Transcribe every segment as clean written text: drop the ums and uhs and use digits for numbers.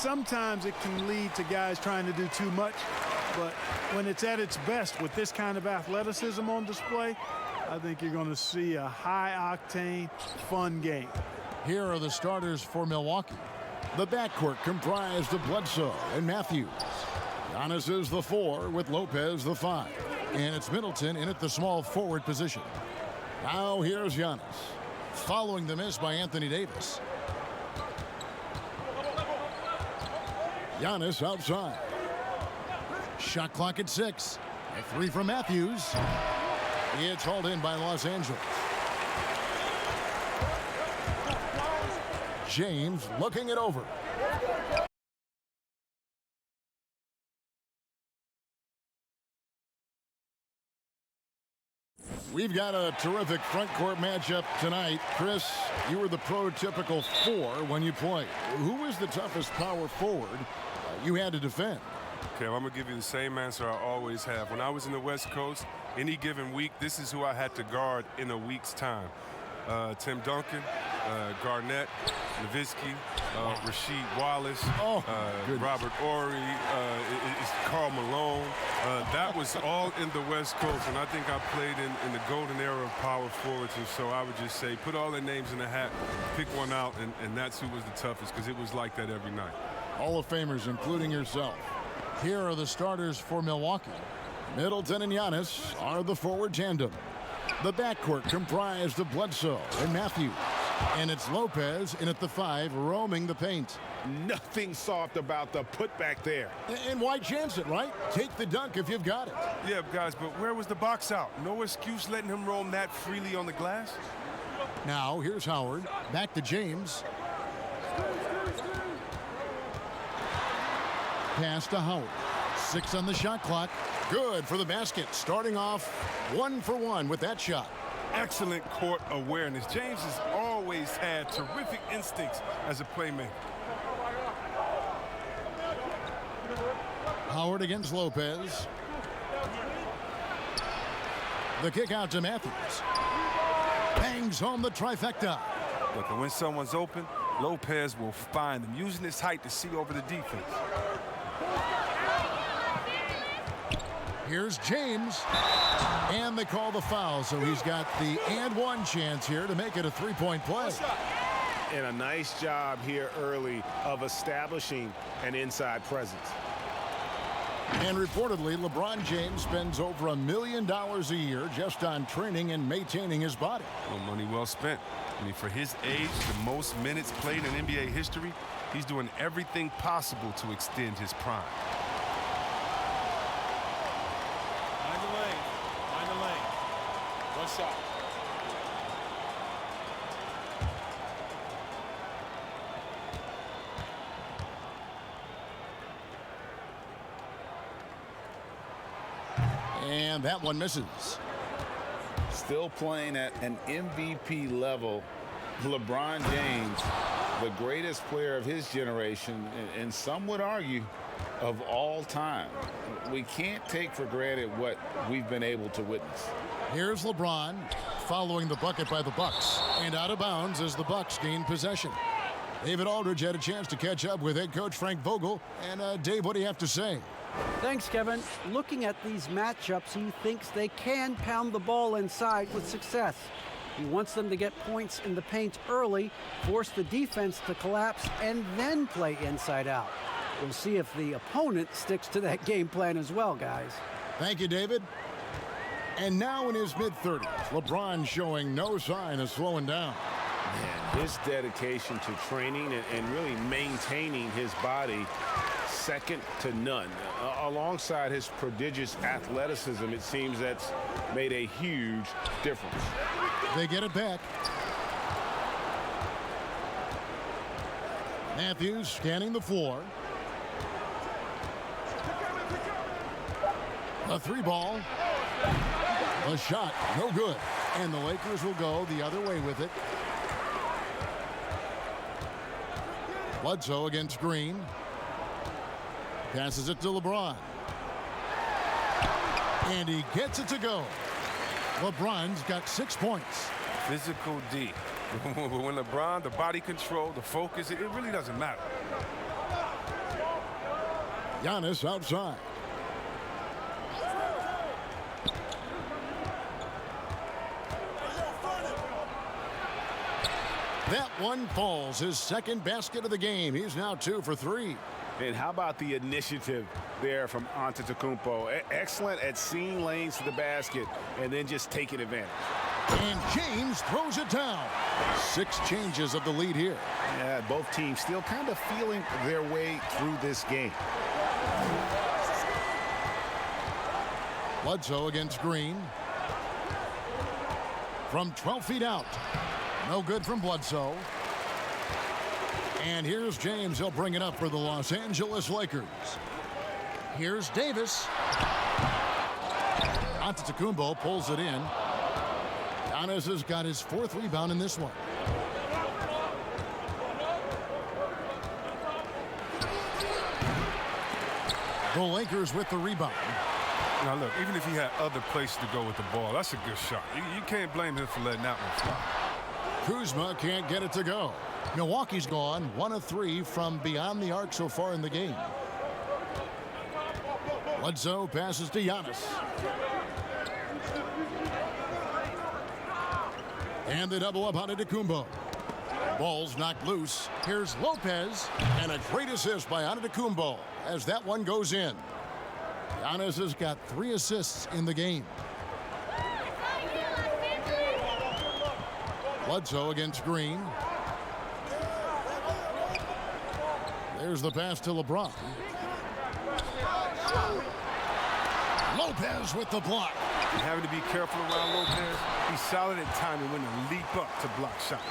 Sometimes it can lead to guys trying to do too much, but when it's at its best with this kind of athleticism on display, I think you're going to see a high-octane, fun game. Here are the starters for Milwaukee. The backcourt comprised of Bledsoe and Matthews. Giannis is the 4 with Lopez the 5. And it's Middleton in at the small forward position. Now here's Giannis, following the miss by Anthony Davis. Giannis outside. Shot clock at 6. A 3 from Matthews. It's hauled in by Los Angeles. James looking it over. We've got a terrific front court matchup tonight. Chris, you were the prototypical 4 when you played. Who was the toughest power forward you had to defend? Okay, well, I'm going to give you the same answer I always have. When I was in the West Coast, any given week, this is who I had to guard in a week's time. Tim Duncan, Garnett, Nowitzki, Rasheed Wallace, Robert Horry, Karl Malone. That was all in the West Coast, and I think I played in the golden era of power forwards, and so I would just say put all their names in the hat, pick one out, and that's who was the toughest, because it was like that every night. Hall of Famers, including yourself. Here are the starters for Milwaukee. Middleton and Giannis are the forward tandem. The backcourt comprised of Bledsoe and Matthews. And it's Lopez in at the 5, roaming the paint. Nothing soft about the putback there. And why chance it, right? Take the dunk if you've got it. Yeah, guys, but where was the box out? No excuse letting him roam that freely on the glass. Now, here's Howard. Back to James. Pass to Howard. 6 on the shot clock. Good for the basket. Starting off 1 for 1 with that shot. Excellent court awareness. James has always had terrific instincts as a playmaker. Howard against Lopez. The kick out to Matthews. Bangs home the trifecta. Look, and when someone's open, Lopez will find them, using his height to see over the defense. Here's James. And they call the foul, so he's got the and one chance here to make it a 3-point play. And a nice job here early of establishing an inside presence. And reportedly, LeBron James spends over $1 million a year just on training and maintaining his body. Well, money well spent. I mean, for his age, the most minutes played in NBA history, he's doing everything possible to extend his prime. Shot. And that one misses. Still playing at an MVP level. LeBron James, the greatest player of his generation, and some would argue of all time. We can't take for granted what we've been able to witness. Here's LeBron following the bucket by the Bucks, and out of bounds as the Bucks gain possession. David Aldridge had a chance to catch up with head coach Frank Vogel. And Dave, what do you have to say? Thanks, Kevin. Looking at these matchups, he thinks they can pound the ball inside with success. He wants them to get points in the paint early, force the defense to collapse, and then play inside out. We'll see if the opponent sticks to that game plan as well, guys. Thank you, David. And now in his mid-30s, LeBron showing no sign of slowing down. Man, his dedication to training and really maintaining his body, second to none. Alongside his prodigious athleticism, it seems that's made a huge difference. They get it back. Matthews scanning the floor. A 3-ball. A shot, no good. And the Lakers will go the other way with it. Bledsoe against Green. Passes it to LeBron. And he gets it to go. LeBron's got 6 points. Physical D. When LeBron, the body control, the focus, it really doesn't matter. Giannis outside. That one falls. His second basket of the game. He's now 2 for 3. And how about the initiative there from Antetokounmpo? Excellent at seeing lanes to the basket and then just taking advantage. And James throws it down. 6 changes of the lead here. Yeah, both teams still kind of feeling their way through this game. Bledsoe against Green. From 12 feet out. No good from Bledsoe. And here's James. He'll bring it up for the Los Angeles Lakers. Here's Davis. Antetokounmpo pulls it in. Giannis has got his 4th rebound in this one. The Lakers with the rebound. Now, look, even if he had other places to go with the ball, that's a good shot. You can't blame him for letting that one fly. Kuzma can't get it to go. Milwaukee's gone 1 of 3 from beyond the arc so far in the game. Bledsoe passes to Giannis. And the double up on Antetokounmpo. Ball's knocked loose. Here's Lopez. And a great assist by Antetokounmpo as that one goes in. Giannis has got 3 assists in the game. Bledsoe against Green. There's the pass to LeBron. Lopez with the block. And having to be careful around Lopez. He's solid at timing when to leap up to block shots.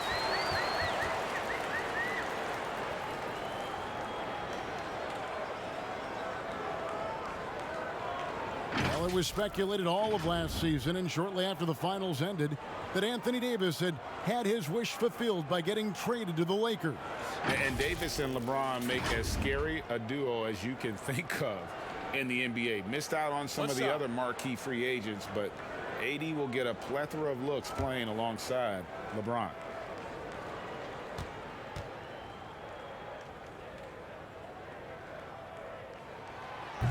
Well, it was speculated all of last season and shortly after the finals ended that Anthony Davis had his wish fulfilled by getting traded to the Lakers. And Davis and LeBron make as scary a duo as you can think of in the NBA. Missed out on some of the other marquee free agents, but AD will get a plethora of looks playing alongside LeBron.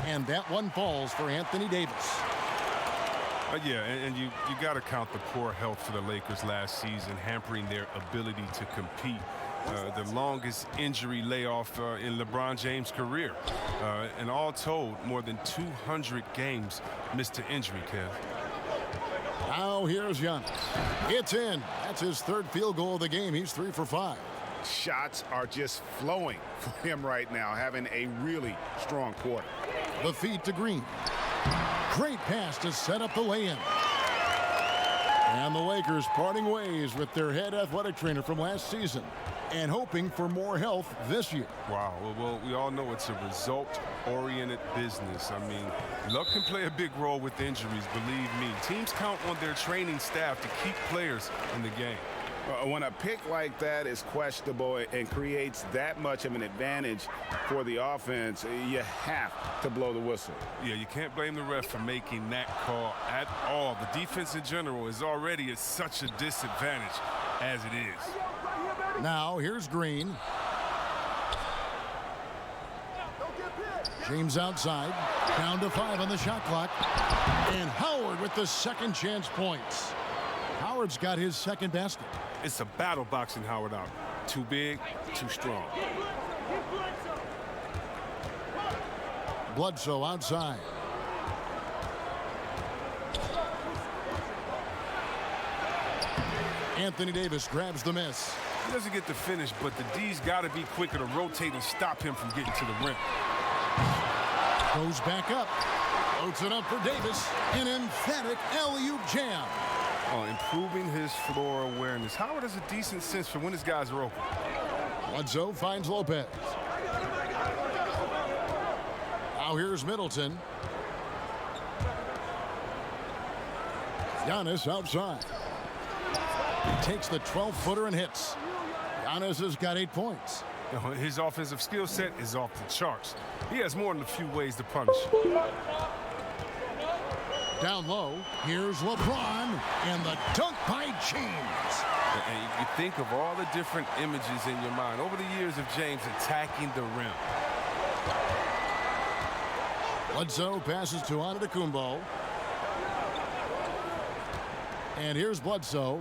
And that one falls for Anthony Davis. Yeah, and you got to count the poor health for the Lakers last season, hampering their ability to compete. The longest injury layoff in LeBron James' career. And all told, more than 200 games missed to injury, Kev. Now here's Giannis. It's in. That's his 3rd field goal of the game. He's 3 for 5. Shots are just flowing for him right now, having a really strong quarter. The feed to Green. Great pass to set up the lay-in. And the Lakers parting ways with their head athletic trainer from last season and hoping for more health this year. Wow. Well, we all know it's a result-oriented business. I mean, luck can play a big role with injuries, believe me. Teams count on their training staff to keep players in the game. When a pick like that is questionable and creates that much of an advantage for the offense, you have to blow the whistle. Yeah, you can't blame the ref for making that call at all. The defense in general is already at such a disadvantage as it is. Now here's Green. James outside. Down to 5 on the shot clock. And Howard with the second chance points. Howard's got his 2nd basket. It's a battle boxing Howard out. Too big, too strong. Bledsoe outside. Anthony Davis grabs the miss. He doesn't get the finish, but the D's got to be quicker to rotate and stop him from getting to the rim. Goes back up. Floats it up for Davis. An emphatic alley-oop jam. Improving his floor awareness. Howard has a decent sense for when his guys are open. Bledsoe finds Lopez. Now here's Middleton. Giannis outside. He takes the 12-footer and hits. Giannis has got 8 points. His offensive skill set is off the charts. He has more than a few ways to punish. Down low, here's LeBron, and the dunk by James. And you think of all the different images in your mind over the years of James attacking the rim. Bledsoe passes to Antetokounmpo. And here's Bledsoe.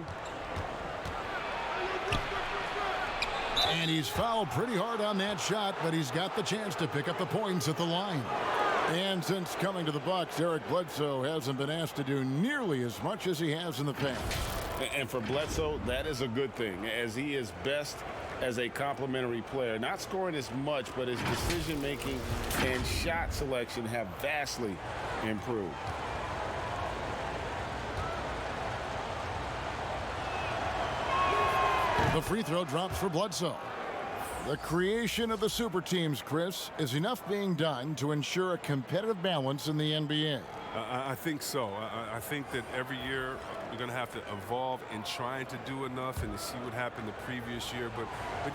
And he's fouled pretty hard on that shot, but he's got the chance to pick up the points at the line. And since coming to the Bucks, Eric Bledsoe hasn't been asked to do nearly as much as he has in the past. And for Bledsoe, that is a good thing, as he is best as a complementary player. Not scoring as much, but his decision-making and shot selection have vastly improved. The free throw drops for Bledsoe. The creation of the super teams, Chris, is enough being done to ensure a competitive balance in the NBA. I think so. I think that every year we're going to have to evolve in trying to do enough and to see what happened the previous year. But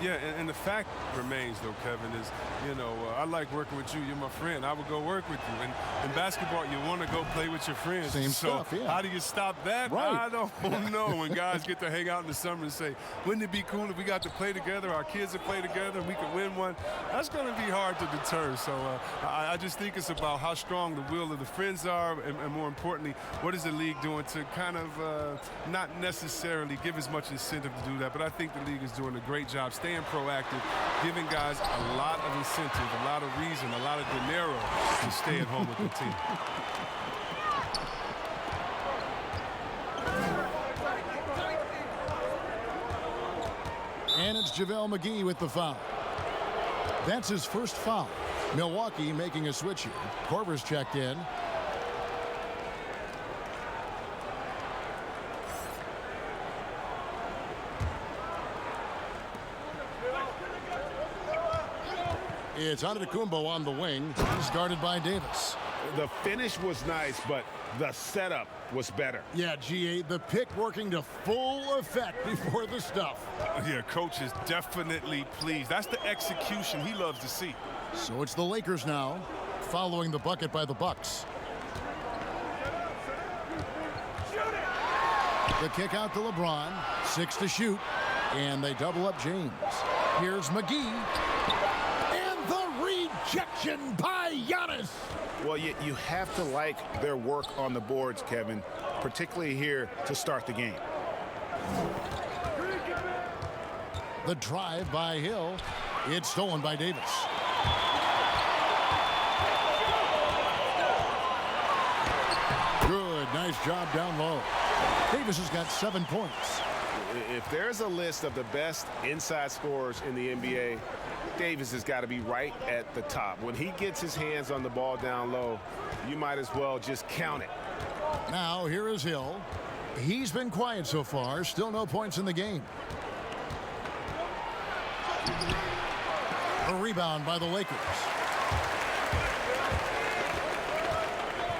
yeah, and the fact remains, though, Kevin, is, you know, I like working with you. You're my friend. I would go work with you. And in basketball, you want to go play with your friends. Same so stuff, yeah. How do you stop that? Right. I don't know. When guys get to hang out in the summer and say, wouldn't it be cool if we got to play together, our kids would play together, and we could win one? That's going to be hard to deter. So I just think it's about how strong the will of the friends are, and more importantly, what is the league doing to kind of not necessarily give as much incentive to do that, but I think the league is doing a great job staying proactive, giving guys a lot of incentive, a lot of reason, a lot of dinero to stay at home with the team. And it's JaVale McGee with the foul. That's his first foul. Milwaukee making a switch here. Korver's checked in. It's Antetokounmpo on the wing. He's guarded by Davis. The finish was nice, but the setup was better. Yeah, GA, the pick working to full effect before the stuff. Yeah, coach is definitely pleased. That's the execution he loves to see. So it's the Lakers now, following the bucket by the Bucks. The kick out to LeBron, 6 to shoot, and they double up James. Here's McGee. Rejection by Giannis. Well, you have to like their work on the boards, Kevin, particularly here to start the game. The drive by Hill. It's stolen by Davis. Good, nice job down low. Davis has got 7 points. If there's a list of the best inside scorers in the NBA, Davis has got to be right at the top. When he gets his hands on the ball down low, you might as well just count it. Now here is Hill. He's been quiet so far. Still no points in the game. A rebound by the Lakers.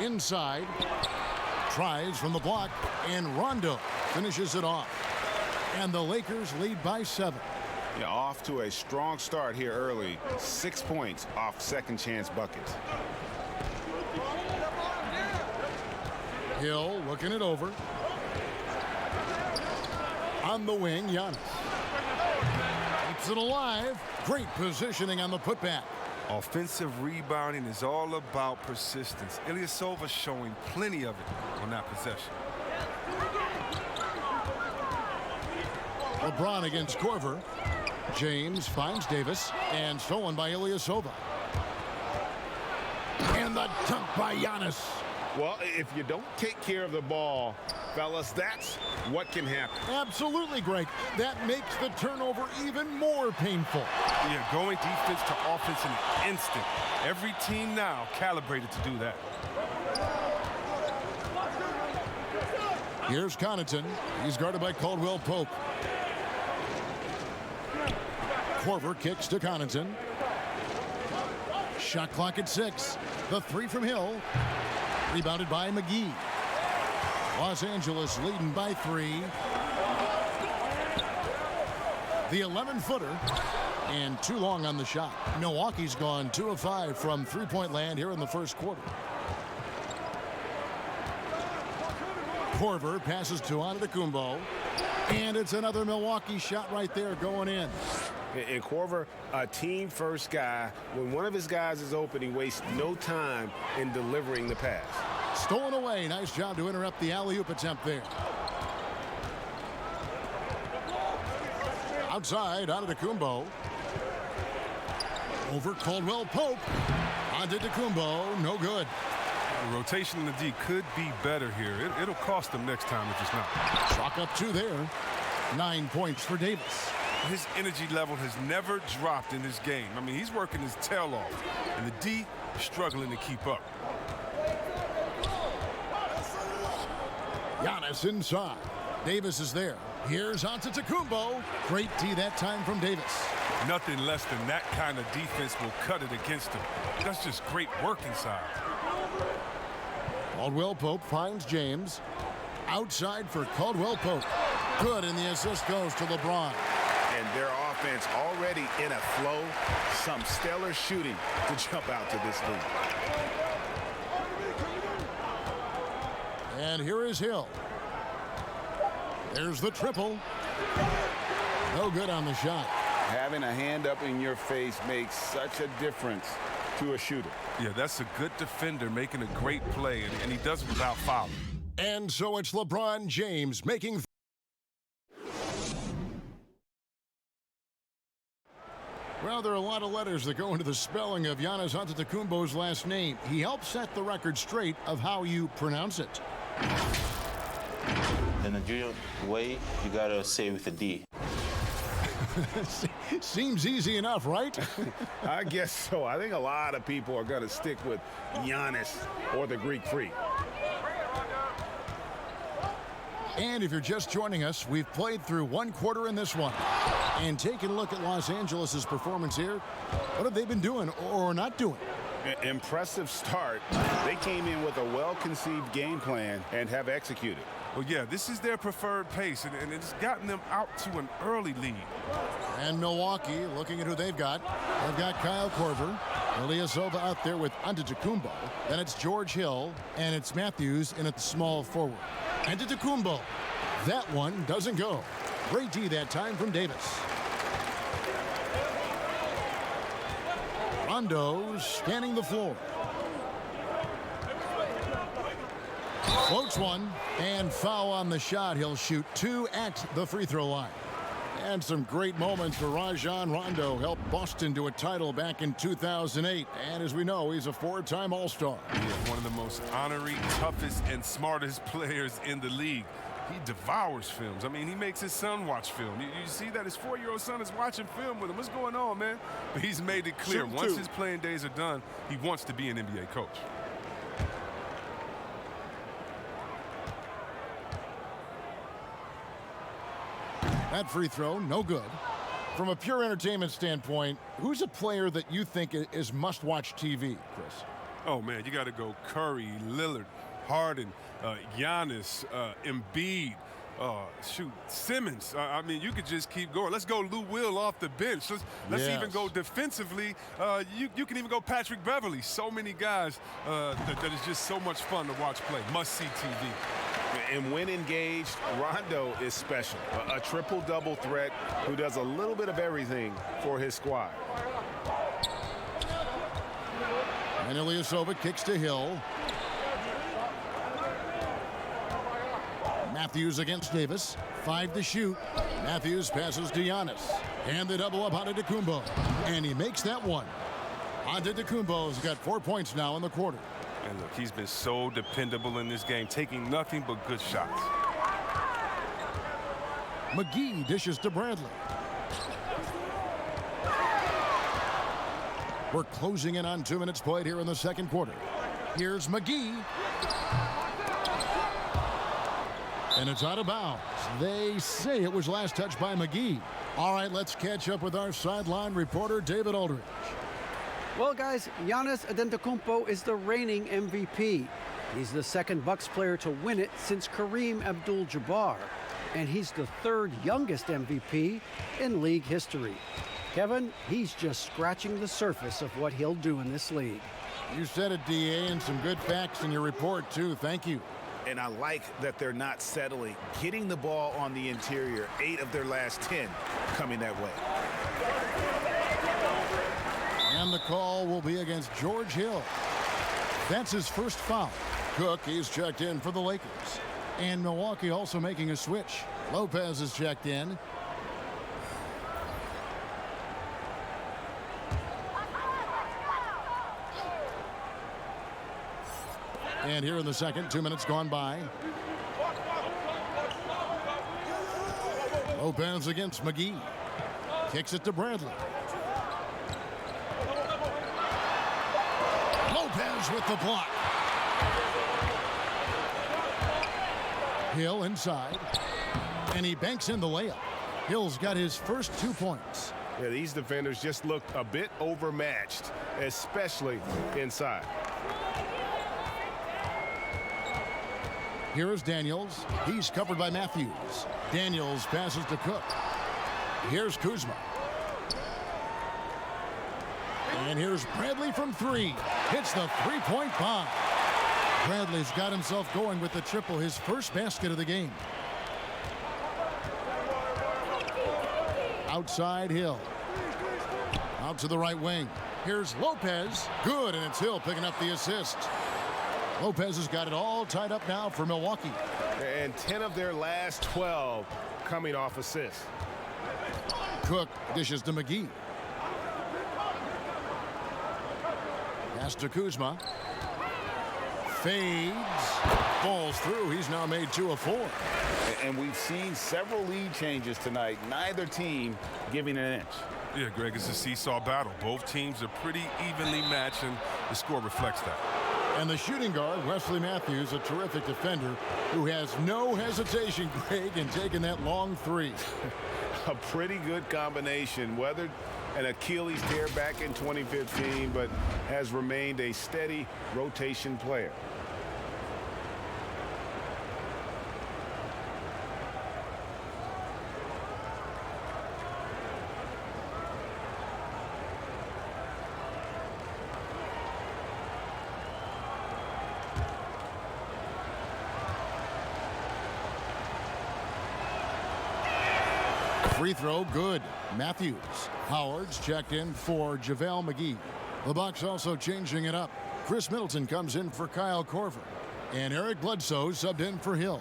Inside. Tries from the block. And Rondo finishes it off. And the Lakers lead by 7. Yeah, off to a strong start here early. 6 points off second chance buckets. Hill looking it over. On the wing, Giannis. Keeps it alive. Great positioning on the putback. Offensive rebounding is all about persistence. Ilyasova showing plenty of it on that possession. LeBron against Korver. James finds Davis, and stolen by Ilyasova. And the dunk by Giannis. Well, if you don't take care of the ball, fellas, that's what can happen. Absolutely, Greg. That makes the turnover even more painful. Yeah, going defense to offense in an instant. Every team now calibrated to do that. Here's Connaughton. He's guarded by Caldwell Pope. Korver kicks to Connaughton. Shot clock at 6. The 3 from Hill. Rebounded by McGee. Los Angeles leading by 3. The 11-footer. And too long on the shot. Milwaukee's gone 2 of 5 from three-point land here in the first quarter. Korver passes to Antetokounmpo. And it's another Milwaukee shot right there going in. And Korver, a team-first guy, when one of his guys is open, he wastes no time in delivering the pass. Stolen away. Nice job to interrupt the alley-oop attempt there. Outside, Antetokounmpo. Over Caldwell Pope. Antetokounmpo, no good. The rotation in the D could be better here. It'll cost them next time if it's not. Chalk up 2 there. 9 points for Davis. His energy level has never dropped in this game. I mean, he's working his tail off, and the D struggling to keep up. Giannis inside. Davis is there. Here's Antetokounmpo. Great D that time from Davis. Nothing less than that kind of defense will cut it against him. That's just great work inside. Caldwell Pope finds James. Outside for Caldwell Pope. Good, and the assist goes to LeBron. And their offense already in a flow. Some stellar shooting to jump out to this lead. And here is Hill. There's the triple. No good on the shot. Having a hand up in your face makes such a difference to a shooter. Yeah, that's a good defender making a great play, and he does it without fouling. And so it's LeBron James making. Well, there are a lot of letters that go into the spelling of Giannis Antetokounmpo's last name. He helped set the record straight of how you pronounce it. The Nigerian way, you gotta say with a D. Seems easy enough, right? I guess so. I think a lot of people are going to stick with Giannis or the Greek Freak. And if you're just joining us, we've played through 1 quarter in this one. And taking a look at Los Angeles' performance here, what have they been doing or not doing? Impressive start. They came in with a well-conceived game plan and have executed. Well, yeah, this is their preferred pace, and it's gotten them out to an early lead. And Milwaukee, looking at who they've got. They've got Kyle Korver, Ilyasova out there with Antetokounmpo. Then it's George Hill, and it's Matthews in at the small forward. Antetokounmpo. That one doesn't go. Great D that time from Davis. Rondo scanning the floor. Floats one, and foul on the shot. He'll shoot 2 at the free throw line. And some great moments for Rajon Rondo. Helped Boston to a title back in 2008. And as we know, he's a 4-time All-Star. He is one of the most honorary, toughest, and smartest players in the league. He devours films. I mean, he makes his son watch film. You see that his 4-year-old son is watching film with him. What's going on, man? But he's made it clear, once his playing days are done, he wants to be an NBA coach. That free throw, no good. From a pure entertainment standpoint, who's a player that you think is must-watch TV, Chris? Oh, man, you got to go Curry, Lillard, Harden, Giannis, Embiid, Simmons. I mean, you could just keep going. Let's go Lou Will off the bench. Let's even go defensively. You can even go Patrick Beverly. So many guys that is just so much fun to watch play. Must-see TV. And when engaged, Rondo is special. A triple-double threat who does a little bit of everything for his squad. And Ilyasova kicks to Hill. Matthews against Davis. 5 to shoot. Matthews passes to Giannis. And the double up Antetokounmpo. And he makes that one. Antetokounmpo's got 4 points now in the quarter. And look, he's been so dependable in this game, taking nothing but good shots. McGee dishes to Bradley. We're closing in on 2 minutes played here in the second quarter. Here's McGee. And it's out of bounds. They say it was last touched by McGee. All right, let's catch up with our sideline reporter, David Aldridge. Well, guys, Giannis Antetokounmpo is the reigning MVP. He's the second Bucks player to win it since Kareem Abdul-Jabbar. And he's the 3rd youngest MVP in league history. Kevin, he's just scratching the surface of what he'll do in this league. You said it, DA, and some good facts in your report, too. Thank you. And I like that they're not settling. Getting the ball on the interior, 8 of their last 10 coming that way. And the call will be against George Hill. That's his first foul. Cook, he's checked in for the Lakers. And Milwaukee also making a switch. Lopez is checked in. And here in the second, 2 minutes gone by. Lopez against McGee. Kicks it to Bradley. Lopez with the block. Hill inside. And he banks in the layup. Hill's got his first 2 points. Yeah, these defenders just looked a bit overmatched, especially inside. Here is Daniels. He's covered by Matthews. Daniels passes to Cook. Here's Kuzma. And here's Bradley from 3. Hits the three-point bomb. Bradley's got himself going with the triple, his first basket of the game. Outside Hill. Out to the right wing. Here's Lopez. Good, and it's Hill picking up the assist. Lopez has got it all tied up now for Milwaukee. And 10 of their last 12 coming off assists. Cook dishes to McGee. Pass to Kuzma. Fades. Falls through. He's now made 2 of 4. And we've seen several lead changes tonight. Neither team giving an inch. Yeah, Greg, it's a seesaw battle. Both teams are pretty evenly matched, and the score reflects that. And the shooting guard, Wesley Matthews, a terrific defender who has no hesitation, Greg, in taking that long 3. A pretty good combination. Weathered an Achilles tear back in 2015, but has remained a steady rotation player. Free throw, good. Matthews. Howard's checked in for JaVale McGee. The Bucks also changing it up. Chris Middleton comes in for Kyle Korver. And Eric Bledsoe subbed in for Hill.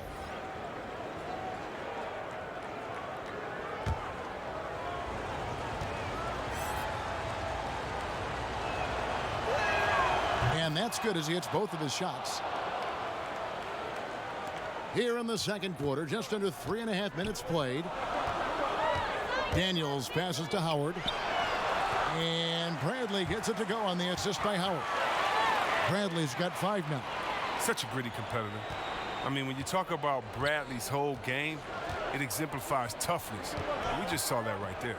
And that's good as he hits both of his shots. Here in the second quarter, just under 3.5 minutes played. Daniels passes to Howard. And Bradley gets it to go on the assist by Howard. Bradley's got 5 now. Such a gritty competitor. I mean, when you talk about Bradley's whole game, it exemplifies toughness. We just saw that right there.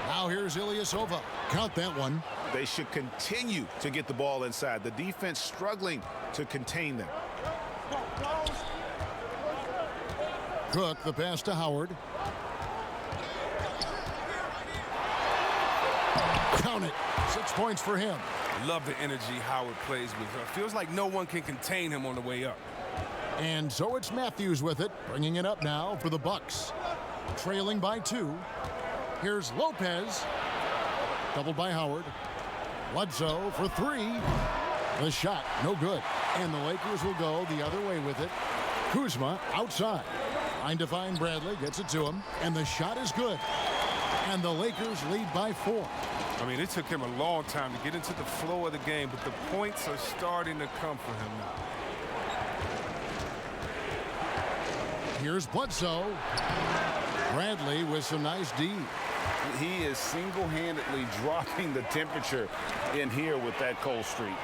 Now here's Ilyasova. Count that one. They should continue to get the ball inside. The defense struggling to contain them. Cook, the pass to Howard. Count it. 6 points for him. Love the energy Howard plays with. Feels like no one can contain him on the way up. And so it's Matthews with it, bringing it up now for the Bucks. Trailing by 2. Here's Lopez. Doubled by Howard. Bledsoe for 3. The shot, no good. And the Lakers will go the other way with it. Kuzma outside. Trying to find Bradley, gets it to him. And the shot is good. And the Lakers lead by 4. I mean, it took him a long time to get into the flow of the game, but the points are starting to come for him now. Here's Bledsoe. Bradley with some nice D. He is single-handedly dropping the temperature in here with that cold streak.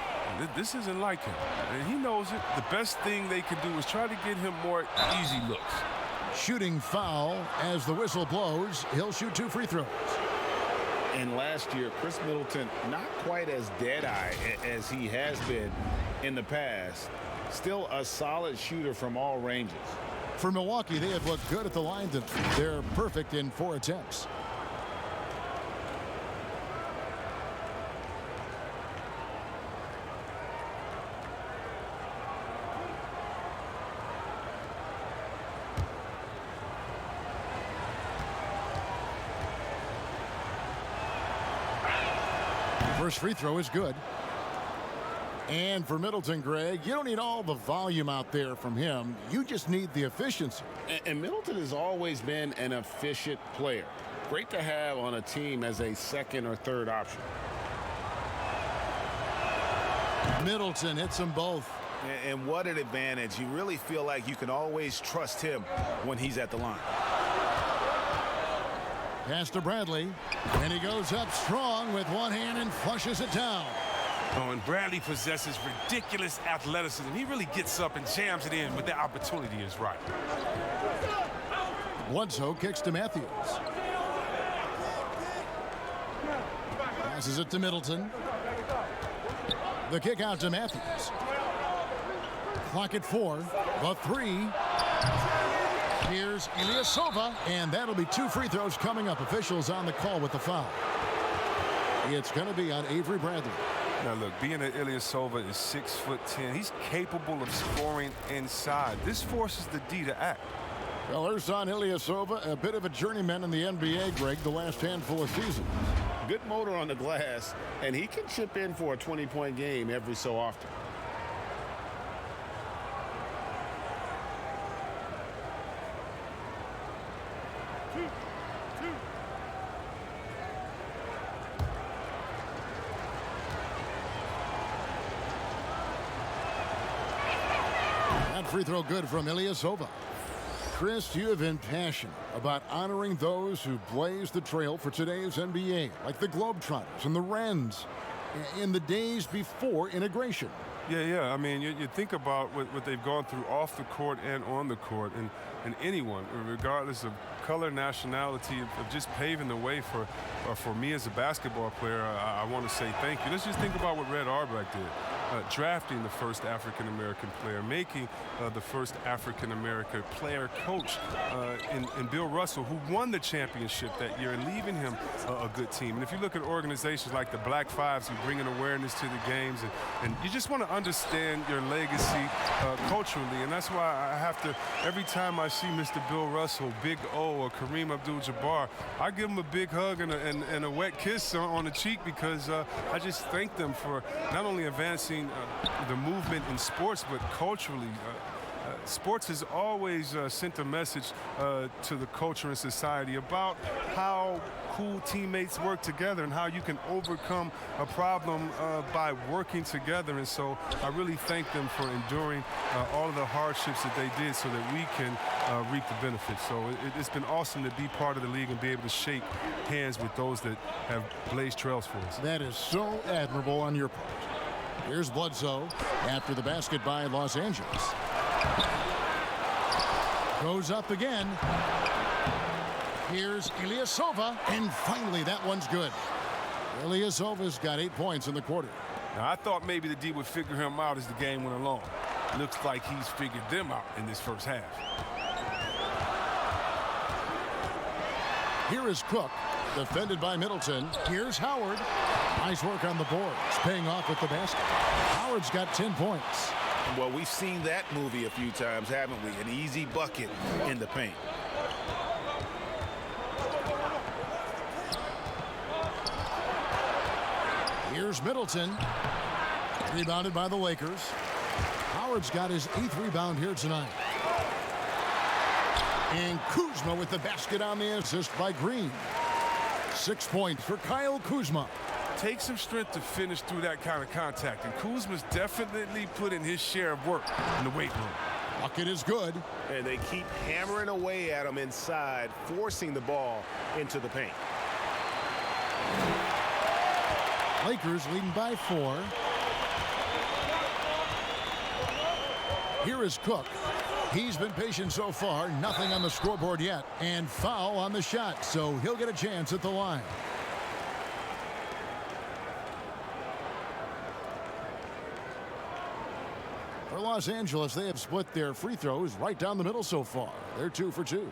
This isn't like him, and he knows it. The best thing they can do is try to get him more easy looks. Shooting foul as the whistle blows. He'll shoot 2 free throws. And last year, Chris Middleton not quite as dead-eye as he has been in the past. Still a solid shooter from all ranges. For Milwaukee, they have looked good at the line. They're perfect in 4 attempts. First free throw is good. And for Middleton, Greg, you don't need all the volume out there from him. You just need the efficiency. And Middleton has always been an efficient player. Great to have on a team as a second or third option. Middleton hits them both. And what an advantage. You really feel like you can always trust him when he's at the line. Pass to Bradley. And he goes up strong with one hand and flushes it down. Oh, and Bradley possesses ridiculous athleticism. He really gets up and jams it in when the opportunity is right. Bledsoe kicks to Matthews. Passes it to Middleton. The kick out to Matthews. Clock at 4. The 3. Here's Ilyasova, and that'll be 2 free throws coming up. Officials on the call with the foul. It's going to be on Avery Bradley. Now look, being that Ilyasova is 6'10", he's capable of scoring inside. This forces the D to act. Well, Ersan Ilyasova, a bit of a journeyman in the NBA, Greg, the last handful of seasons. Good motor on the glass, and he can chip in for a 20-point game every so often. Free throw good from Ilyasova. Chris, you have been passionate about honoring those who blazed the trail for today's NBA, like the Globetrotters and the Wrens, in the days before integration. Yeah. I mean, you think about what they've gone through off the court and on the court, and anyone, regardless of color, nationality, of just paving the way for me as a basketball player, I want to say thank you. Let's just think about what Red Auerbach did. Drafting the first African-American player, making the first African-American player coach in Bill Russell, who won the championship that year, and leaving him a good team. And if you look at organizations like the Black Fives who bring an awareness to the games, and you just want to understand your legacy culturally, and that's why I have to, every time I see Mr. Bill Russell, Big O, or Kareem Abdul-Jabbar, I give them a big hug and a wet kiss on the cheek, because I just thank them for not only advancing the movement in sports, but culturally. Sports has always sent a message to the culture and society about how cool teammates work together and how you can overcome a problem by working together. And so I really thank them for enduring all of the hardships that they did so that we can reap the benefits. So it's been awesome to be part of the league and be able to shake hands with those that have blazed trails for us. That is so admirable on your part. Here's Bledsoe after the basket by Los Angeles. Goes up again. Here's Ilyasova, and finally that one's good. Ilyasova's got 8 points in the quarter. Now, I thought maybe the D would figure him out as the game went along. Looks like he's figured them out in this first half. Here is Cook, defended by Middleton. Here's Howard. Nice work on the boards, paying off with the basket. Howard's got 10 points. Well, we've seen that movie a few times, haven't we? An easy bucket in the paint. Here's Middleton. Rebounded by the Lakers. Howard's got his 8th rebound here tonight. And Kuzma with the basket on the assist by Green. 6 points for Kyle Kuzma. Takes some strength to finish through that kind of contact, and Kuzma's definitely put in his share of work in the weight room. Bucket is good. And they keep hammering away at him inside, forcing the ball into the paint. Lakers leading by 4. Here is Cook. He's been patient so far. Nothing on the scoreboard yet. And foul on the shot, so he'll get a chance at the line. For Los Angeles, they have split their free throws right down the middle so far. They're 2 for 2.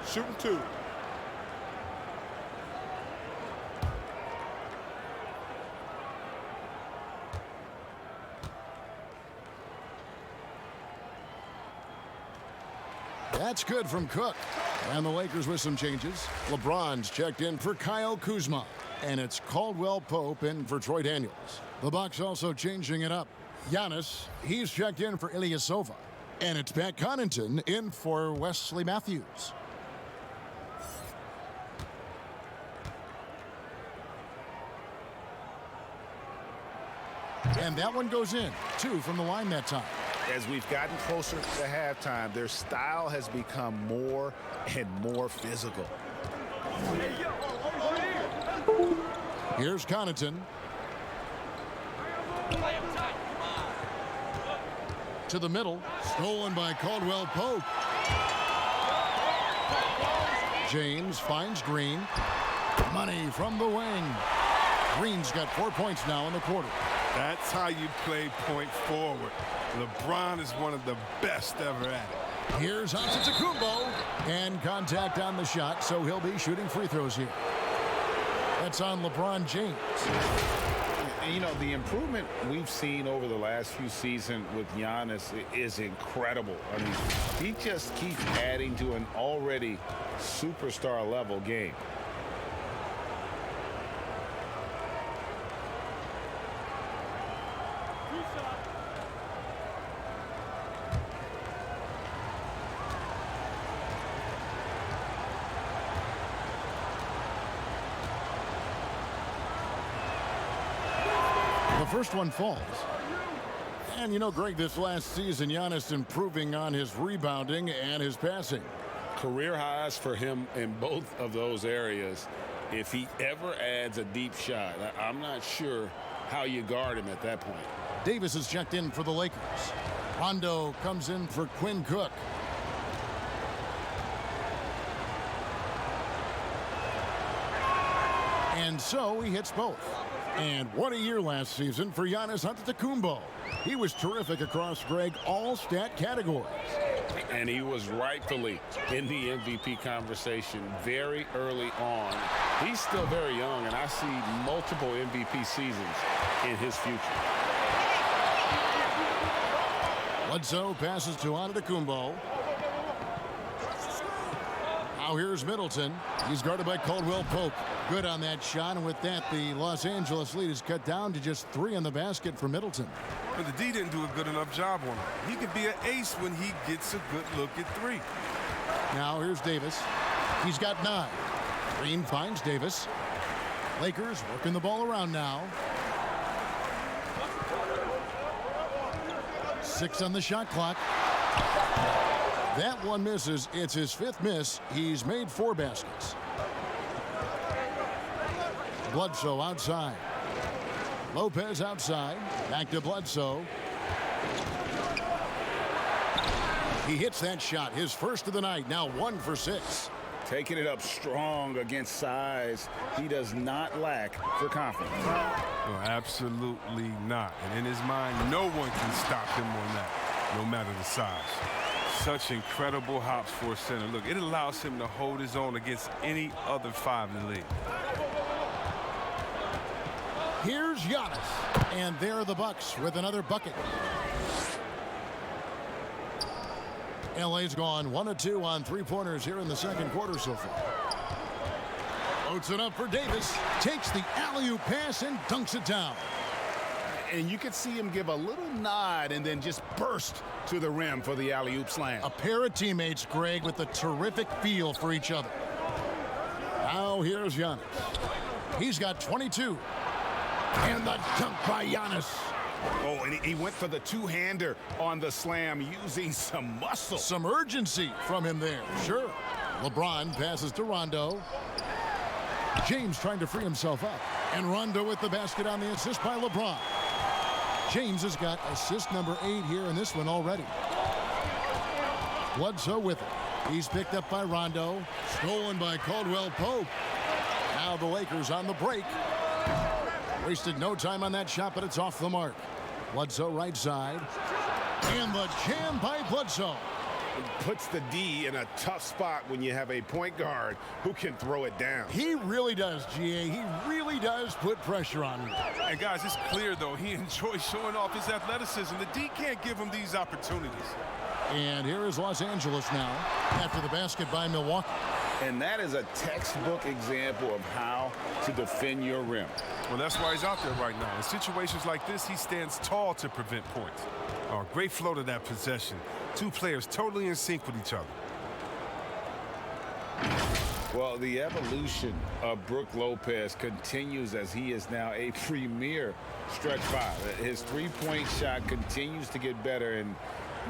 Shooting 2. That's good from Cook. And the Lakers with some changes. LeBron's checked in for Kyle Kuzma. And it's Caldwell Pope in for Troy Daniels. The Bucks also changing it up. Giannis, he's checked in for Ilyasova. And it's Pat Connaughton in for Wesley Matthews. And that one goes in. 2 from the line that time. As we've gotten closer to halftime, their style has become more and more physical. Here's Connaughton. To the middle. Stolen by Caldwell Pope. James finds Green. Money from the wing. Green's got 4 points now in the quarter. That's how you play point forward. LeBron is one of the best ever at it. Here's Antetokounmpo. And contact on the shot, so he'll be shooting free throws here. That's on LeBron James. And, you know, the improvement we've seen over the last few seasons with Giannis is incredible. I mean, he just keeps adding to an already superstar level game. The first one falls. And you know, Greg, this last season, Giannis improving on his rebounding and his passing. Career highs for him in both of those areas. If he ever adds a deep shot, I'm not sure how you guard him at that point. Davis is checked in for the Lakers. Rondo comes in for Quinn Cook. And so he hits both. And what a year last season for Giannis Antetokounmpo. He was terrific across, Greg, all stat categories. And he was rightfully in the MVP conversation very early on. He's still very young, and I see multiple MVP seasons in his future. Bledsoe passes to Antetokounmpo. Now here's Middleton. He's guarded by Caldwell Pope. Good on that shot, and with that, the Los Angeles lead is cut down to just 3 in the basket for Middleton. But the D didn't do a good enough job on him. He could be an ace when he gets a good look at 3. Now here's Davis. He's got 9. Green finds Davis. Lakers working the ball around now. 6 on the shot clock. That one misses. It's his 5th miss. He's made 4 baskets. Bledsoe outside. Lopez outside. Back to Bledsoe. He hits that shot. His first of the night. Now 1 for 6. Taking it up strong against size. He does not lack for confidence. No, absolutely not. And in his mind, no one can stop him on that, no matter the size. Such incredible hops for a center. Look, it allows him to hold his own against any other 5 in the league. Here's Giannis. And there are the Bucks with another bucket. LA's gone 1 of 2 on 3-pointers here in the second quarter so far. Loads it up for Davis. Takes the alley-oop pass and dunks it down. And you could see him give a little nod and then just burst to the rim for the alley-oop slam. A pair of teammates, Greg, with a terrific feel for each other. Now here's Giannis. He's got 22. And the dunk by Giannis. Oh, and he went for the two-hander on the slam using some muscle. Some urgency from him there. Sure. LeBron passes to Rondo. James trying to free himself up. And Rondo with the basket on the assist by LeBron. James has got assist number 8 here in this one already. Bledsoe with it. He's picked up by Rondo. Stolen by Caldwell Pope. Now the Lakers on the break. Wasted no time on that shot, but it's off the mark. Bledsoe right side. And the jam by Bledsoe. Puts the D in a tough spot when you have a point guard who can throw it down. He really does, GA. He really does put pressure on him. And guys, it's clear, though, he enjoys showing off his athleticism. The D can't give him these opportunities. And here is Los Angeles now after the basket by Milwaukee. And that is a textbook example of how to defend your rim. Well, that's why he's out there right now. In situations like this, he stands tall to prevent points. Oh, great flow to that possession. Two players totally in sync with each other. Well, the evolution of Brook Lopez continues as he is now a premier stretch five. His three-point shot continues to get better and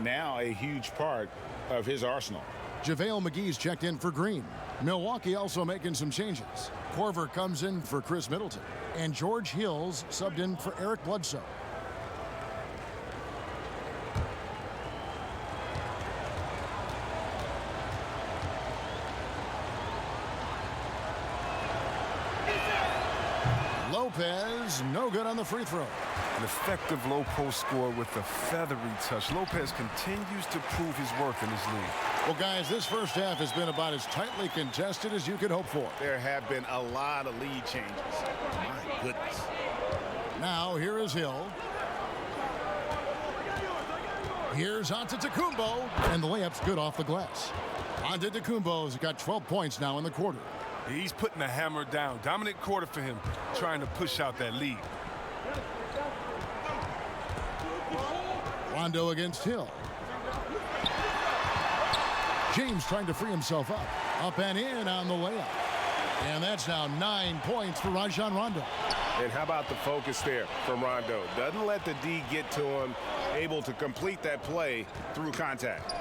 now a huge part of his arsenal. JaVale McGee's checked in for Green. Milwaukee also making some changes. Korver comes in for Chris Middleton. And George Hills subbed in for Eric Bledsoe. Lopez, no good on the free throw. An effective low post score with a feathery touch. Lopez continues to prove his worth in this league. Well, guys, this first half has been about as tightly contested as you could hope for. There have been a lot of lead changes. My goodness. Now, here is Hill. Here's Antetokounmpo, and the layup's good off the glass. Antetokounmpo's got 12 points now in the quarter. He's putting the hammer down. Dominant quarter for him, trying to push out that lead. Rondo against Hill. James trying to free himself up. Up and in on the layup. And that's now 9 points for Rajon Rondo. And how about the focus there from Rondo? Doesn't let the D get to him, able to complete that play through contact.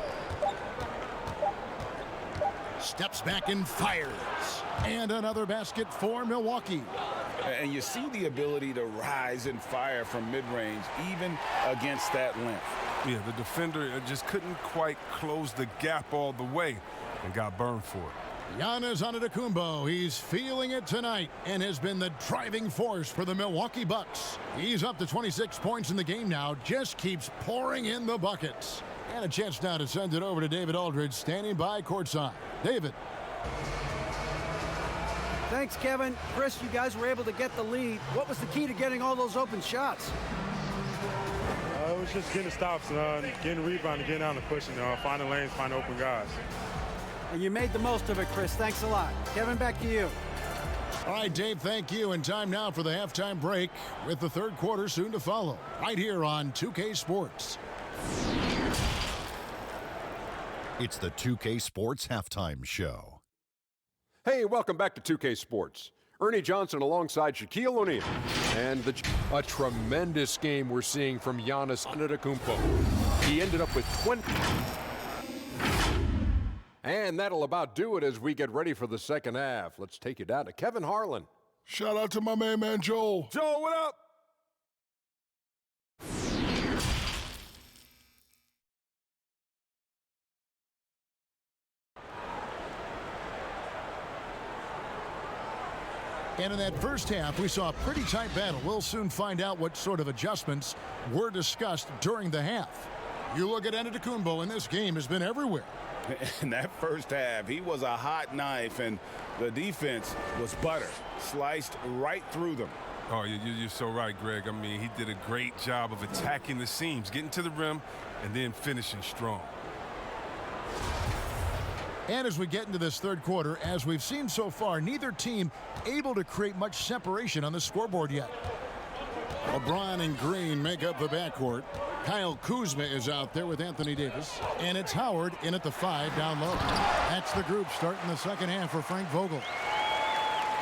Steps back and fires. And another basket for Milwaukee. And you see the ability to rise and fire from mid-range, even against that length. Yeah, the defender just couldn't quite close the gap all the way and got burned for it. Giannis Antetokounmpo, he's feeling it tonight and has been the driving force for the Milwaukee Bucks. He's up to 26 points in the game now, just keeps pouring in the buckets. And a chance now to send it over to David Aldridge, standing by courtside. David. Thanks, Kevin. Chris, you guys were able to get the lead. What was the key to getting all those open shots? It was just getting stops, getting rebound, getting out and pushing, finding lanes, finding open guys. And you made the most of it, Chris. Thanks a lot. Kevin, back to you. All right, Dave, thank you. And time now for the halftime break with the third quarter soon to follow. Right here on 2K Sports. It's the 2K Sports Halftime Show. Hey, welcome back to 2K Sports. Ernie Johnson alongside Shaquille O'Neal. And a tremendous game we're seeing from Giannis Antetokounmpo. He ended up with 20. And that'll about do it as we get ready for the second half. Let's take you down to Kevin Harlan. Shout out to my main man, Joel. Joel, what up? And in that first half, we saw a pretty tight battle. We'll soon find out what sort of adjustments were discussed during the half. You look at Antetokounmpo, and this game has been everywhere. In that first half, he was a hot knife, and the defense was butter, sliced right through them. Oh, you're so right, Greg. I mean, he did a great job of attacking the seams, getting to the rim, and then finishing strong. And as we get into this third quarter, as we've seen so far, neither team able to create much separation on the scoreboard yet. LeBron and Green make up the backcourt. Kyle Kuzma is out there with Anthony Davis. And it's Howard in at the 5 down low. That's the group starting the second half for Frank Vogel.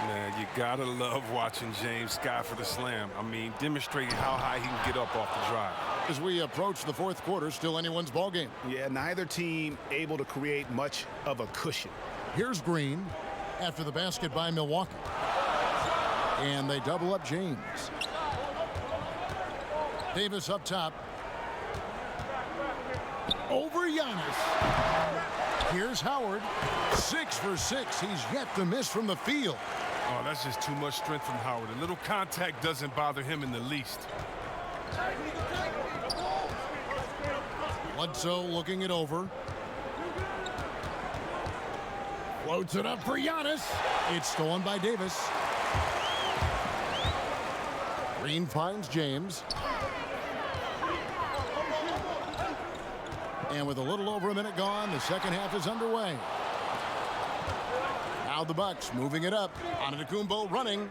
Man, you gotta love watching James sky for the slam. I mean, demonstrating how high he can get up off the drive. As we approach the fourth quarter, still anyone's ball game. Yeah, neither team able to create much of a cushion. Here's Green after the basket by Milwaukee. And they double up James. Davis up top. Over Giannis. Here's Howard. 6 for 6. He's yet to miss from the field. Oh, that's just too much strength from Howard. A little contact doesn't bother him in the least. Bledsoe looking it over. Floats it up for Giannis. It's stolen by Davis. Green finds James. And with a little over a minute gone, the second half is underway. Now the Bucks moving it up. Antetokounmpo running.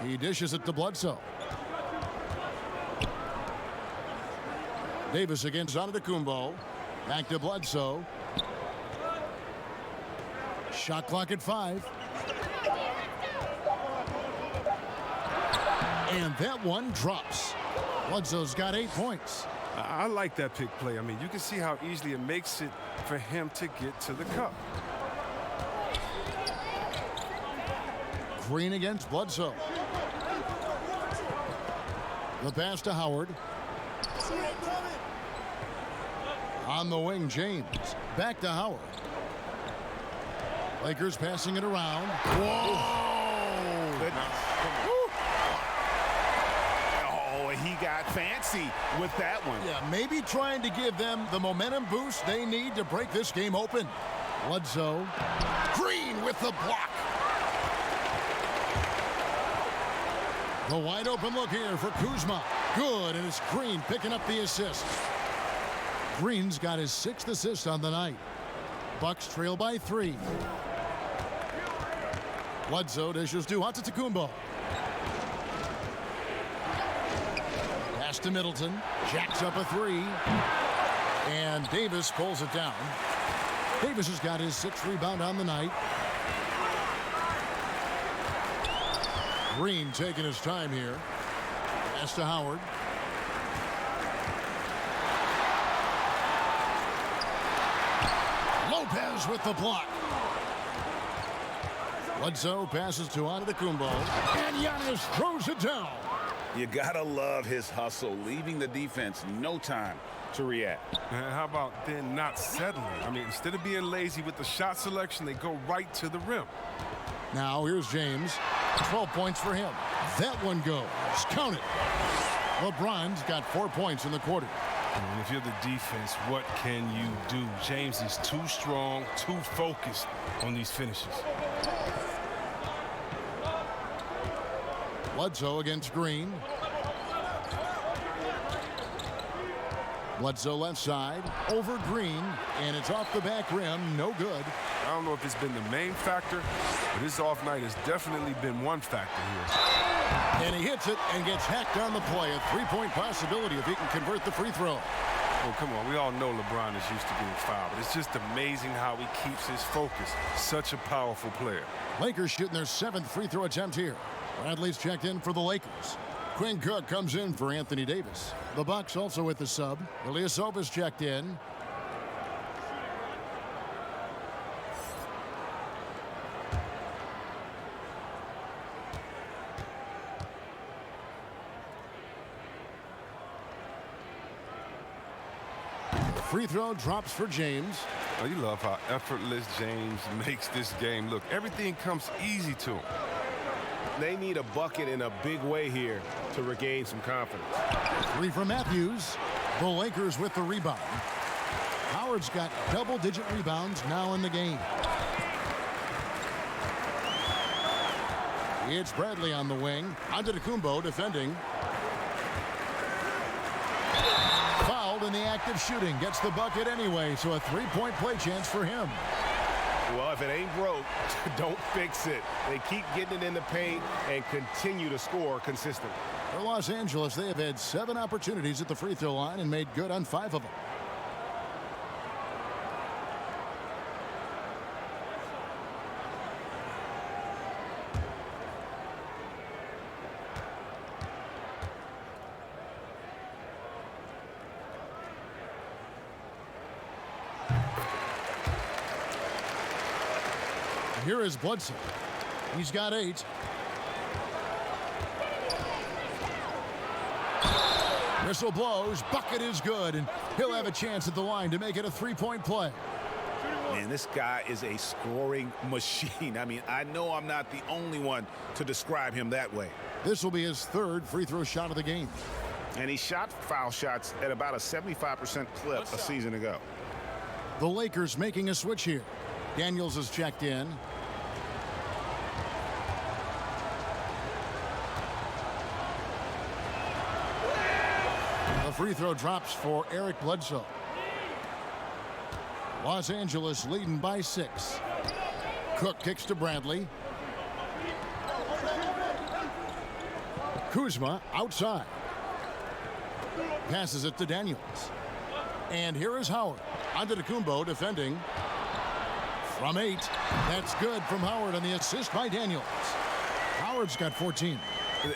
He dishes it to Bledsoe. Davis against Antetokounmpo. Back to Bledsoe. Shot clock at 5. And that one drops. Bledsoe's got 8 points. I like that pick play. I mean, you can see how easily it makes it for him to get to the cup. Green against Bledsoe. The pass to Howard. On the wing, James. Back to Howard. Lakers passing it around. Whoa! Oh, he got fancy with that one. Yeah, maybe trying to give them the momentum boost they need to break this game open. Bledsoe. Green with the block. The wide open look here for Kuzma. Good, and it's Green picking up the assist. Green's got his 6th assist on the night. Bucks trail by 3. Bledsoe dishes to Antetokounmpo. Pass to Middleton. Jacks up a 3. And Davis pulls it down. Davis has got his 6th rebound on the night. Green taking his time here. Pass to Howard. Lopez with the block. Bledsoe passes to Antetokounmpo. And Giannis throws it down. You gotta love his hustle, leaving the defense no time to react. And how about then not settling? I mean, instead of being lazy with the shot selection, they go right to the rim. Now here's James. 12 points for him. That one goes. Count it. LeBron's got 4 points in the quarter. And if you're the defense, what can you do? James is too strong, too focused on these finishes. Bledsoe against Green. Bledsoe left side. Over Green. And it's off the back rim. No good. I don't know if it's been the main factor, but his off night has definitely been one factor here. And he hits it and gets hacked on the play. A 3-point possibility if he can convert the free throw. Well, come on. We all know LeBron is used to getting fouled, but it's just amazing how he keeps his focus. Such a powerful player. Lakers shooting their 7th free throw attempt here. Bradley's checked in for the Lakers. Quinn Cook comes in for Anthony Davis. The Bucks also with the sub. Ilyasova's checked in. Free throw drops for James. Oh, you love how effortless James makes this game look. Everything comes easy to him. They need a bucket in a big way here to regain some confidence. 3 for Matthews. The Lakers with the rebound. Howard's got double-digit rebounds now in the game. It's Bradley on the wing. Antetokounmpo defending. Fouled in the act of shooting. Gets the bucket anyway, so a 3-point play chance for him. Well, if it ain't broke, don't fix it. They keep getting it in the paint and continue to score consistently. For Los Angeles, they have had 7 opportunities at the free throw line and made good on 5 of them. Here is Bledsoe. He's got 8. Whistle blows. Bucket is good, and he'll have a chance at the line to make it a 3-point play. Man, this guy is a scoring machine. I mean, I know I'm not the only one to describe him that way. This will be his 3rd free throw shot of the game. And he shot foul shots at about a 75% clip a season ago. The Lakers making a switch here. Daniels is checked in. The The free throw drops for Eric Bledsoe. Los Angeles leading by 6. Cook kicks to Bradley. Kuzma outside. Passes it to Daniels. And here is Howard. Antetokounmpo defending. From 8. That's good from Howard on the assist by Daniels. Howard's got 14.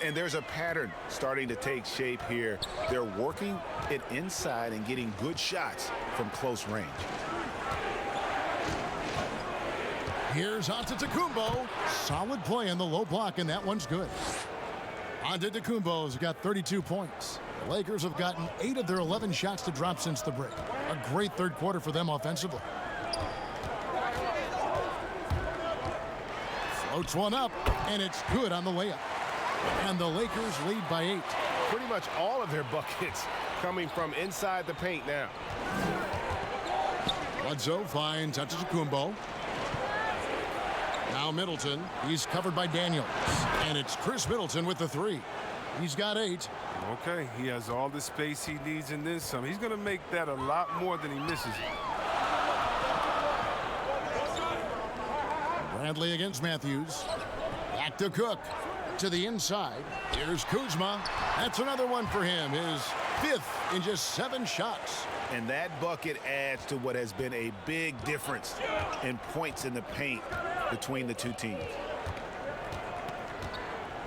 And there's a pattern starting to take shape here. They're working it inside and getting good shots from close range. Here's Antetokounmpo. Solid play in the low block, and that one's good. Antetokounmpo's got 32 points. The Lakers have gotten 8 of their 11 shots to drop since the break. A great third quarter for them offensively. Floats one up, and it's good on the layup. And the Lakers lead by 8. Pretty much all of their buckets coming from inside the paint now. Bledsoe finds Antetokounmpo. Now Middleton. He's covered by Daniels. And it's Chris Middleton with the 3. He's got 8. Okay, he has all the space he needs in this. He's going to make that a lot more than he misses. Bradley against Matthews. Back to Cook. To the inside. Here's Kuzma. That's another one for him. His 5th in just 7 shots. And that bucket adds to what has been a big difference in points in the paint between the two teams.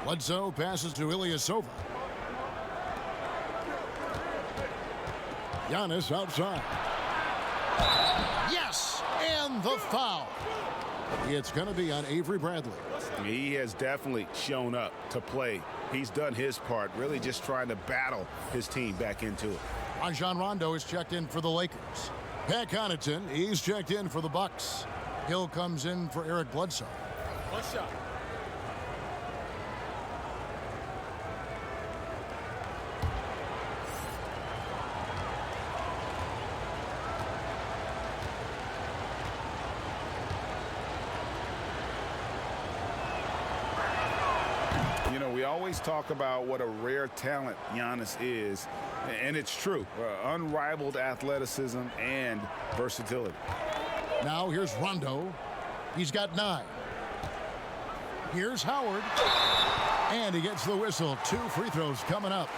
Bledsoe passes to Ilyasova. Giannis outside. Yes! And the foul. It's going to be on Avery Bradley. He has definitely shown up to play. He's done his part, really just trying to battle his team back into it. Rajon Rondo is checked in for the Lakers. Pat Connaughton, he's checked in for the Bucks. Hill comes in for Eric Bledsoe. One shot. You know, we always talk about what a rare talent Giannis is, and it's true. Unrivaled athleticism and versatility. Now here's Rondo. He's got 9. Here's Howard. And he gets the whistle. 2 free throws coming up.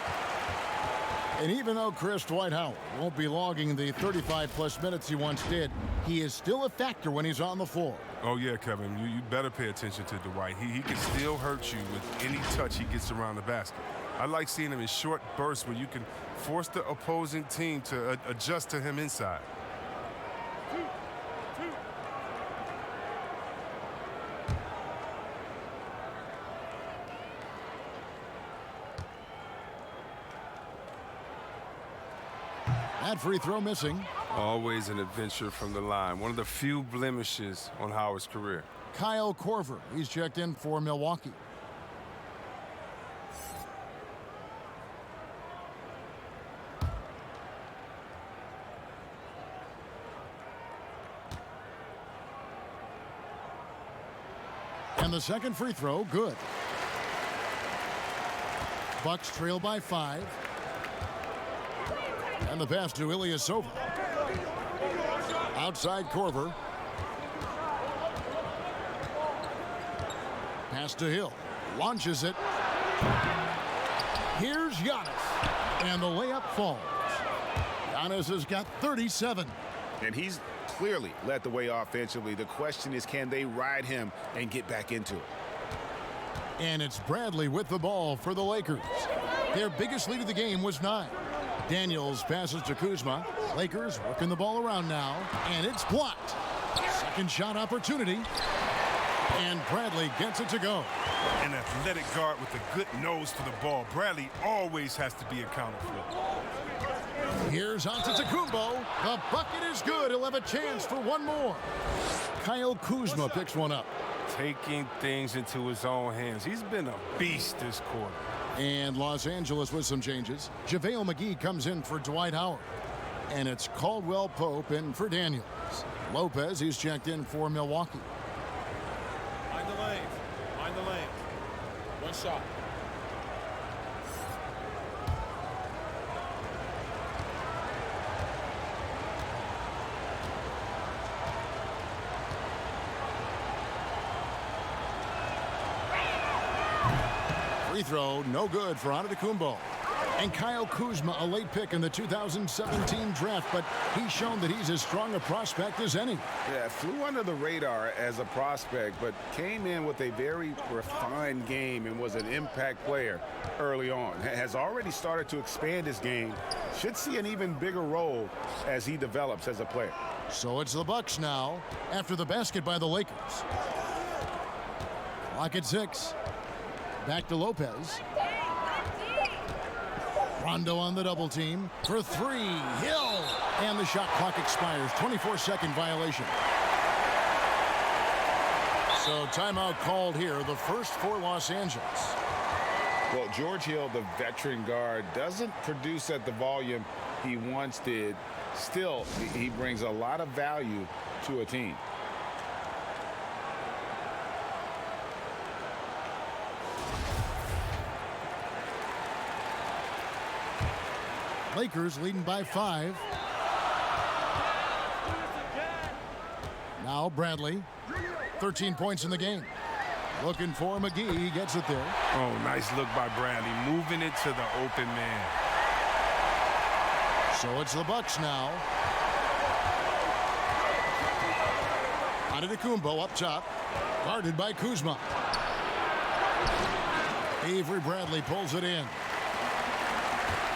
And even though Chris Dwight Howard won't be logging the 35-plus minutes he once did, he is still a factor when he's on the floor. Oh, yeah, Kevin, you better pay attention to Dwight. He can still hurt you with any touch he gets around the basket. I like seeing him in short bursts where you can force the opposing team to adjust to him inside. That free throw missing. Always an adventure from the line. One of the few blemishes on Howard's career. Kyle Korver, he's checked in for Milwaukee. And the second free throw, good. Bucks trail by 5. And the pass to Ilyasova. Outside Korver. Pass to Hill. Launches it. Here's Giannis. And the layup falls. Giannis has got 37. And he's clearly led the way offensively. The question is, can they ride him and get back into it? And it's Bradley with the ball for the Lakers. Their biggest lead of the game was 9. Daniels passes to Kuzma. Lakers working the ball around now, and it's blocked. Second shot opportunity, and Bradley gets it to go. An athletic guard with a good nose for the ball. Bradley always has to be accounted for. Here's Antetokounmpo. The bucket is good. He'll have a chance for one more. Kyle Kuzma picks one up. Taking things into his own hands. He's been a beast this quarter. And Los Angeles with some changes. JaVale McGee comes in for Dwight Howard. And it's Caldwell Pope in for Daniels. Lopez, he's checked in for Milwaukee. Mind the lane. Mind the lane. One shot. free throw, no good for Antetokounmpo. And Kyle Kuzma, a late pick in the 2017 draft, but he's shown that he's as strong a prospect as any. Yeah, flew under the radar as a prospect, but came in with a very refined game and was an impact player early on. Has already started to expand his game. Should see an even bigger role as he develops as a player. So it's the Bucks now after the basket by the Lakers. Clock at 6. Back to Lopez. Rondo on the double team for 3. Hill. And the shot clock expires. 24-second violation. So timeout called here. The first for Los Angeles. Well, George Hill, the veteran guard, doesn't produce at the volume he once did. Still, he brings a lot of value to a team. Lakers leading by 5. Now Bradley, 13 points in the game. Looking for McGee, he gets it there. Oh, nice look by Bradley, moving it to the open man. So it's the Bucks now. Antetokounmpo up top, guarded by Kuzma. Avery Bradley pulls it in.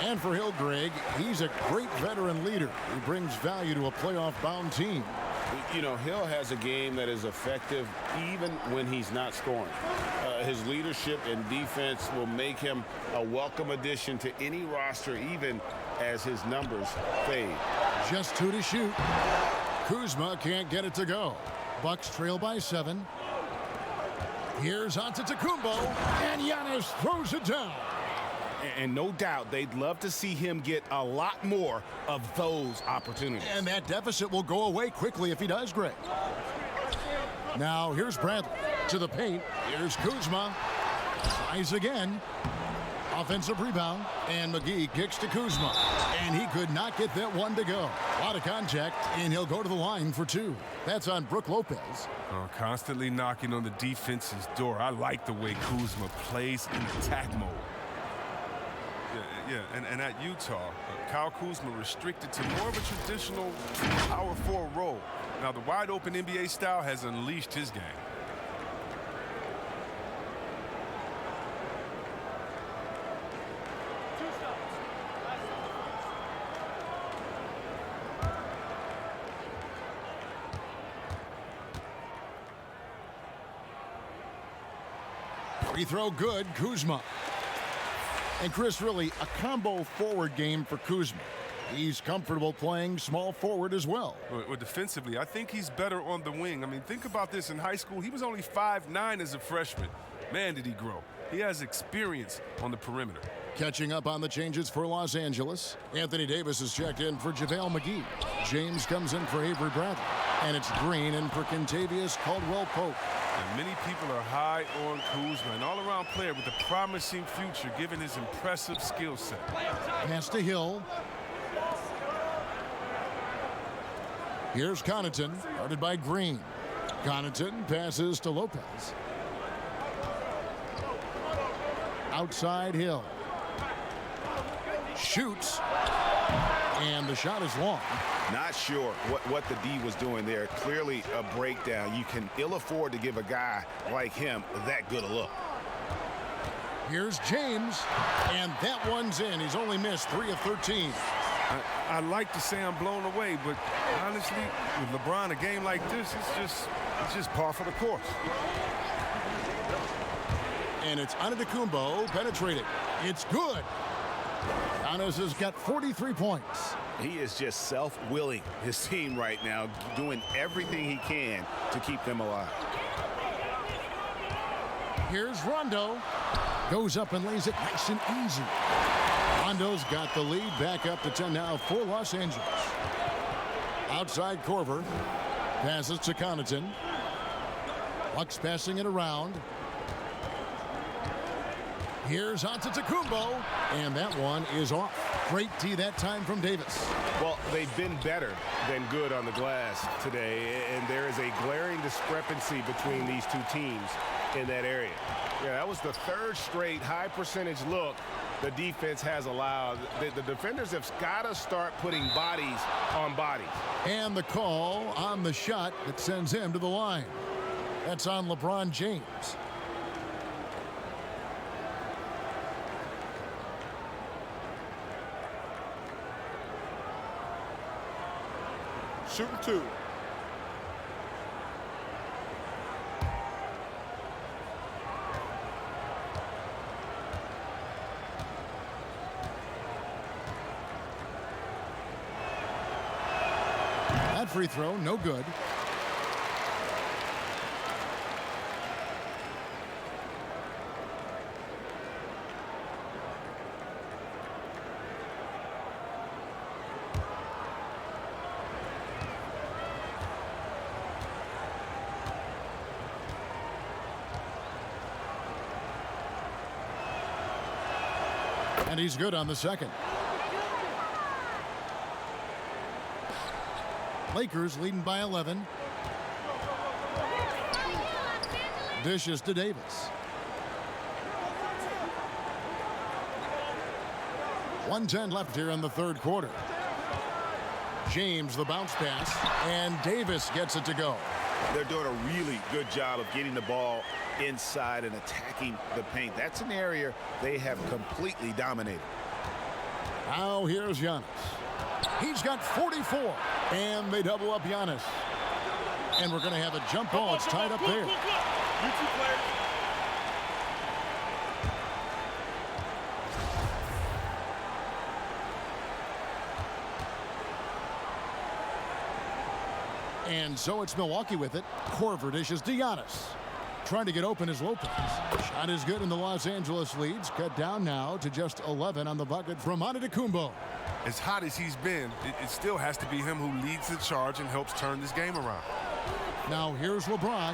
And for Hill, Greg, he's a great veteran leader who brings value to a playoff-bound team. You know, Hill has a game that is effective even when he's not scoring. His leadership and defense will make him a welcome addition to any roster, even as his numbers fade. Just 2 to shoot. Kuzma can't get it to go. Bucks trail by 7. Here's Antetokounmpo, and Giannis throws it down. And no doubt they'd love to see him get a lot more of those opportunities. And that deficit will go away quickly if he does, Greg. Now here's Bradley to the paint. Here's Kuzma. Tries again. Offensive rebound. And McGee kicks to Kuzma. And he could not get that one to go. A lot of contact, and he'll go to the line for 2. That's on Brook Lopez. Constantly knocking on the defense's door. I like the way Kuzma plays in attack mode. Yeah, and at Utah, Kyle Kuzma restricted to more of a traditional power forward role. Now, the wide-open NBA style has unleashed his game. Free throw good, Kuzma. And Chris, really a combo forward game for Kuzma. He's comfortable playing small forward as well. Well, defensively, I think he's better on the wing. I mean, think about this. In high school, he was only 5'9" as a freshman. Man, did he grow. He has experience on the perimeter. Catching up on the changes for Los Angeles. Anthony Davis is checked in for JaVale McGee. James comes in for Avery Bradley. And it's Green in for Kentavious Caldwell-Pope. And many people are high on Kuzma, an all-around player with a promising future given his impressive skill set. Pass to Hill. Here's Connaughton, guarded by Green. Connaughton passes to Lopez. Outside Hill. Shoots. And the shot is long. Not sure what the D was doing there. Clearly a breakdown. You can ill afford to give a guy like him that good a look. Here's James, and that one's in. He's only missed 3 of 13. I like to say I'm blown away, but honestly, with LeBron, a game like this, it's just par for the course. And it's Antetokounmpo penetrating. It's good. Giannis has got 43 points. He is just self-willing his team right now, doing everything he can to keep them alive. Here's Rondo. Goes up and lays it nice and easy. Rondo's got the lead, back up to 10 now for Los Angeles. Outside Korver. Passes to Connaughton. Bucks passing it around. Here's Antetokounmpo, and that one is off. Great D that time from Davis. Well, they've been better than good on the glass today, and there is a glaring discrepancy between these two teams. in that area. Yeah, that was the third straight high percentage look the defense has allowed. The defenders have got to start putting bodies on bodies. And the call on the shot that sends him to the line. That's on LeBron James. Shooting two. That free throw, no good. And he's good on the second. Lakers leading by 11. Dishes to Davis. 1:10 left here in the third quarter. James the bounce pass, and Davis gets it to go. They're doing a really good job of getting the ball inside and attacking the paint. That's an area they have completely dominated. Now here's Giannis. He's got 44, and they double up Giannis. And we're going to have a jump ball. It's tied up there. And so it's Milwaukee with it. Korver dishes to Giannis. Trying to get open is Lopez. Shot is good, and the Los Angeles leads cut down now to just 11 on the bucket from Antetokounmpo. As hot as he's been, it still has to be him who leads the charge and helps turn this game around. Now here's LeBron.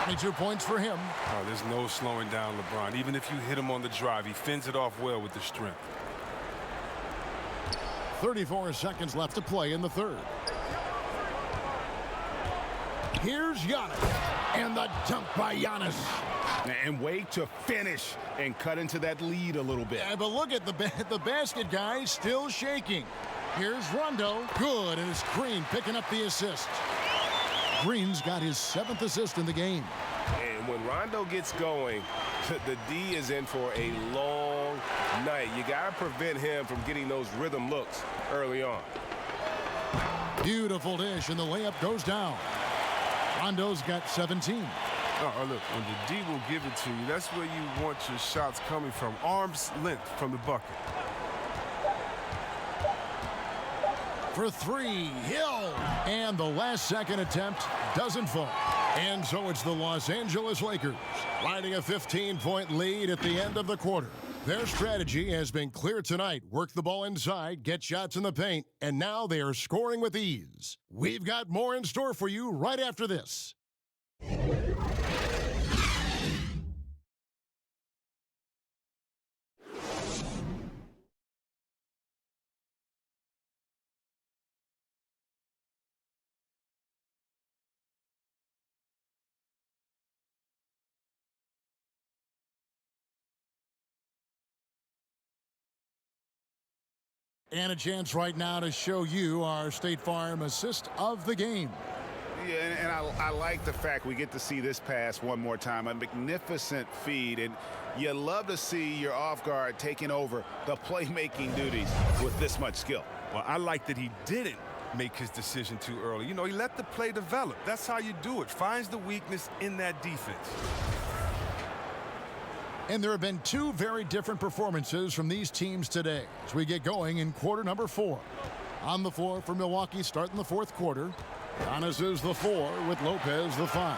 22 points for him. Oh, there's no slowing down LeBron. Even if you hit him on the drive, he fends it off well with the strength. 34 seconds left to play in the third. Here's Giannis. And the dunk by Giannis. And way to finish and cut into that lead a little bit. Yeah, but look at the basket guy still shaking. Here's Rondo. Good, and it's Green picking up the assist. Green's got his 7th assist in the game. And when Rondo gets going, the D is in for a long night. You got to prevent him from getting those rhythm looks early on. Beautiful dish, and the layup goes down. Rondo's got 17. Oh, look, when the D will give it to you, that's where you want your shots coming from. Arm's length from the bucket. For three, Hill. And the last second attempt doesn't fall. And so it's the Los Angeles Lakers riding a 15-point lead at the end of the quarter. Their strategy has been clear tonight. Work the ball inside, get shots in the paint, and now they are scoring with ease. We've got more in store for you right after this. And a chance right now to show you our State Farm assist of the game. Yeah, and I like the fact we get to see this pass one more time. A magnificent feed, and you love to see your off guard taking over the playmaking duties with this much skill. Well, I like that he didn't make his decision too early. You know, he let the play develop. That's how you do it. Finds the weakness in that defense. And there have been two very different performances from these teams today as we get going in quarter number 4. On the floor for Milwaukee starting the fourth quarter. Giannis is the 4 with Lopez the 5.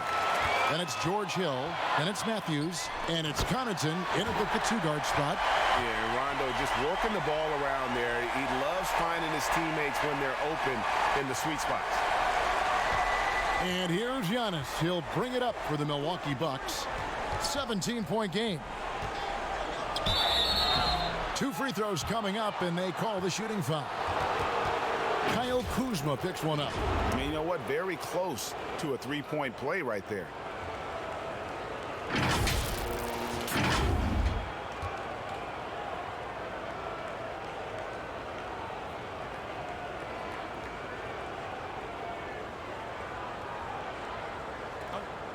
Then it's George Hill, then it's Matthews, and it's Connaughton in at the 2-guard spot. Yeah, and Rondo just working the ball around there. He loves finding his teammates when they're open in the sweet spots. And here's Giannis. He'll bring it up for the Milwaukee Bucks. 17-point game. 2 free throws coming up, and they call the shooting foul. Kyle Kuzma picks one up. And you know what? Very close to a 3-point play right there.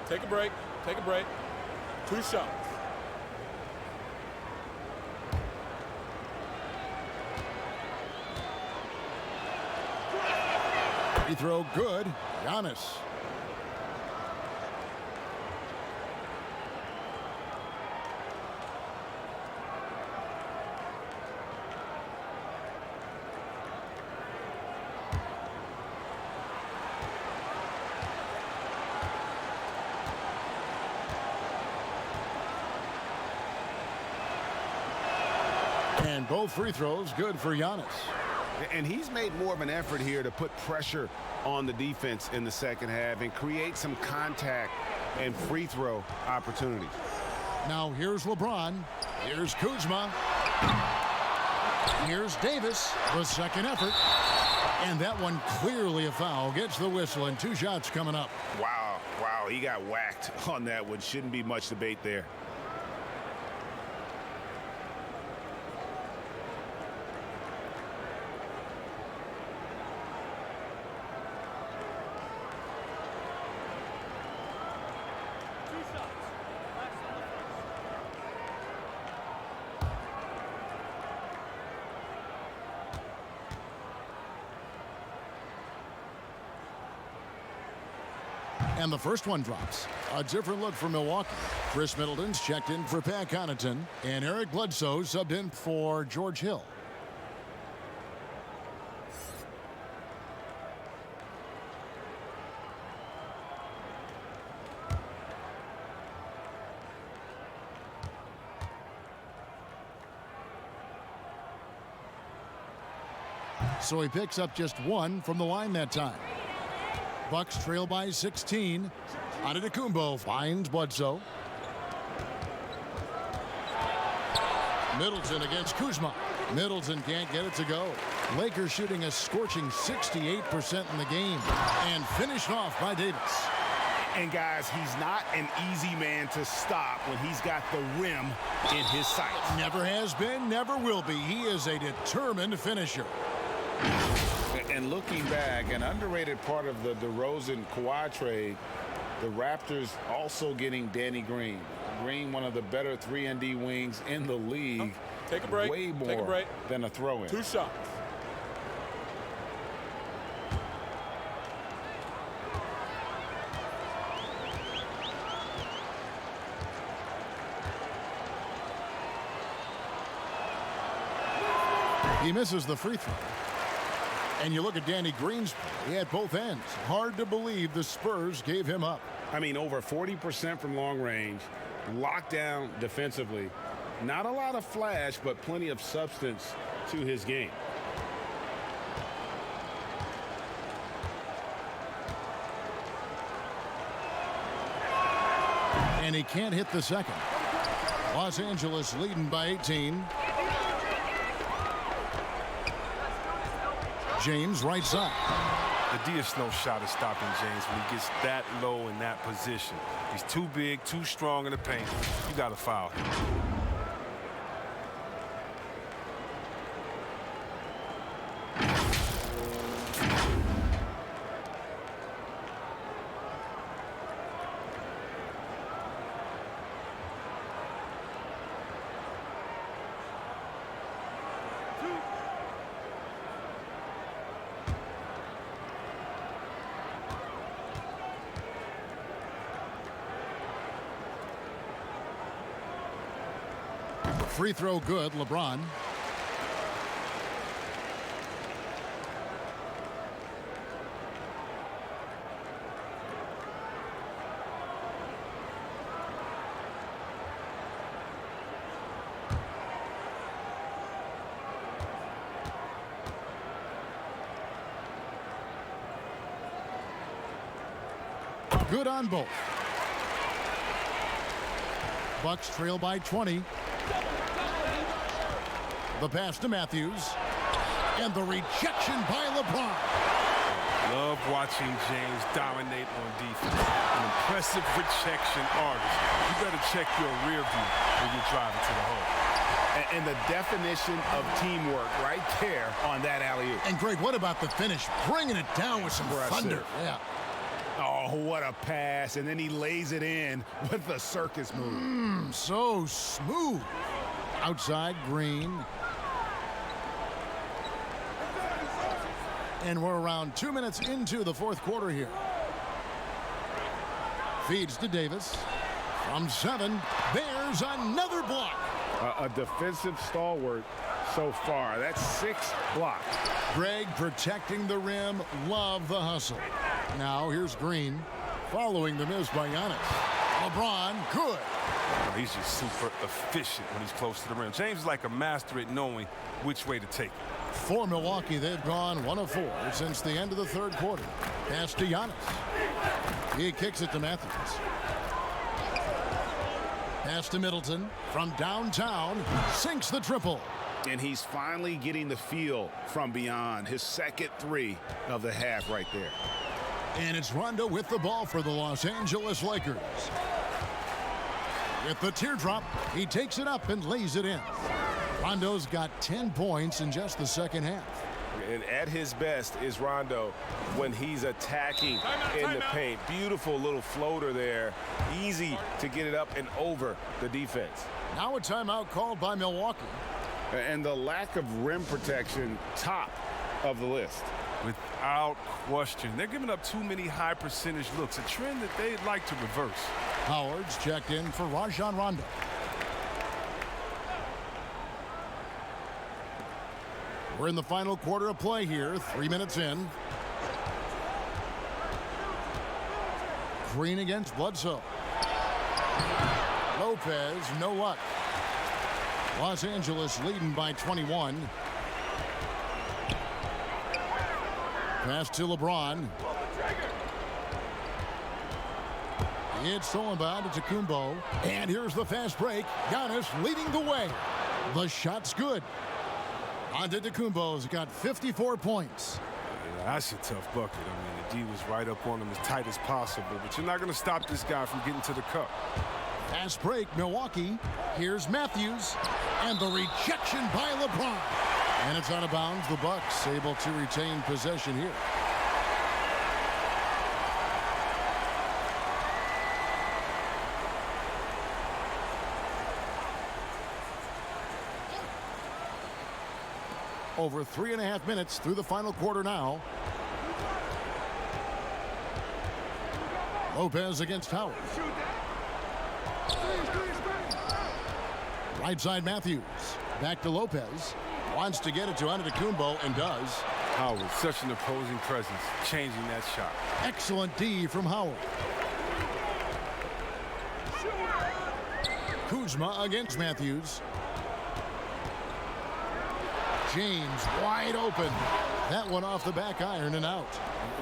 Take a break. Take a break. 2 shots. Free throw good. Giannis. And both free throws good for Giannis. And he's made more of an effort here to put pressure on the defense in the second half and create some contact and free throw opportunities. Now here's LeBron. Here's Kuzma. Here's Davis. The second effort. And that one clearly a foul. Gets the whistle and 2 shots coming up. Wow, he got whacked on that one. Shouldn't be much debate there. And the first one drops. A different look for Milwaukee. Chris Middleton's checked in for Pat Connaughton. And Eric Bledsoe subbed in for George Hill. So he picks up just 1 from the line that time. Bucks trail by 16. Antetokounmpo finds Bledsoe. Middleton against Kuzma. Middleton can't get it to go. Lakers shooting a scorching 68% in the game. And finished off by Davis. And guys, he's not an easy man to stop when he's got the rim in his sights. Never has been, never will be. He is a determined finisher. And looking back, an underrated part of the DeRozan-Kawhi trade, the Raptors also getting Danny Green. Green, one of the better 3-and-D wings in the league. Take a break. Way more Take a break. than a throw-in. 2 shots. He misses the free throw. And you look at Danny Green's play at both ends. Hard to believe the Spurs gave him up. I mean, over 40% from long range, locked down defensively. Not a lot of flash, but plenty of substance to his game. And he can't hit the second. Los Angeles leading by 18. James right side. The D is no shot at stopping James when he gets that low in that position. He's too big, too strong in the paint. You got to foul him. Free throw good, LeBron. Good on both. Bucks trail by 20. The pass to Matthews. And the rejection by LeBron. Love watching James dominate on defense. An impressive rejection artist. You better check your rear view when you're driving to the hole. And the definition of teamwork right there on that alley-oop. And Greg, what about the finish? Bringing it down with some thunder. Yeah. Oh, what a pass. And then he lays it in with the circus move. So smooth. Outside, Green. And we're around 2 minutes into the fourth quarter here. Feeds to Davis. From 7, there's another block. A defensive stalwart so far. That's 6 blocks. Greg protecting the rim. Love the hustle. Now here's Green following the miss by Giannis. LeBron, good. He's just super efficient when he's close to the rim. James is like a master at knowing which way to take it. For Milwaukee, they've gone 1 of 4 since the end of the third quarter. Pass to Giannis. He kicks it to Matthews. Pass to Middleton from downtown. Sinks the triple. And he's finally getting the feel from beyond. His second 3 of the half right there. And it's Rondo with the ball for the Los Angeles Lakers. With the teardrop, he takes it up and lays it in. Rondo's got 10 points in just the second half. And at his best is Rondo when he's attacking in the paint. Beautiful little floater there. Easy to get it up and over the defense. Now a timeout called by Milwaukee. And the lack of rim protection, top of the list. Without question. They're giving up too many high percentage looks, a trend that they'd like to reverse. Howard's checked in for Rajon Rondo. We're in the final quarter of play here, 3 minutes in. Green against Bledsoe. Lopez, no luck. Los Angeles leading by 21. Pass to LeBron. It's stolen by Antetokounmpo. And here's the fast break. Giannis leading the way. The shot's good. Antetokounmpo's got 54 points. Yeah, that's a tough bucket. I mean, the D was right up on him as tight as possible, but you're not going to stop this guy from getting to the cup. Fast break, Milwaukee. Here's Matthews. And the rejection by LeBron. And it's out of bounds. The Bucks able to retain possession here. Over 3.5 minutes through the final quarter now. Lopez against Howard. Right side Matthews. Back to Lopez. Wants to get it to Antetokounmpo and does. Howard, such an opposing presence, changing that shot. Excellent D from Howard. Kuzma against Matthews. James wide open. That one off the back iron and out.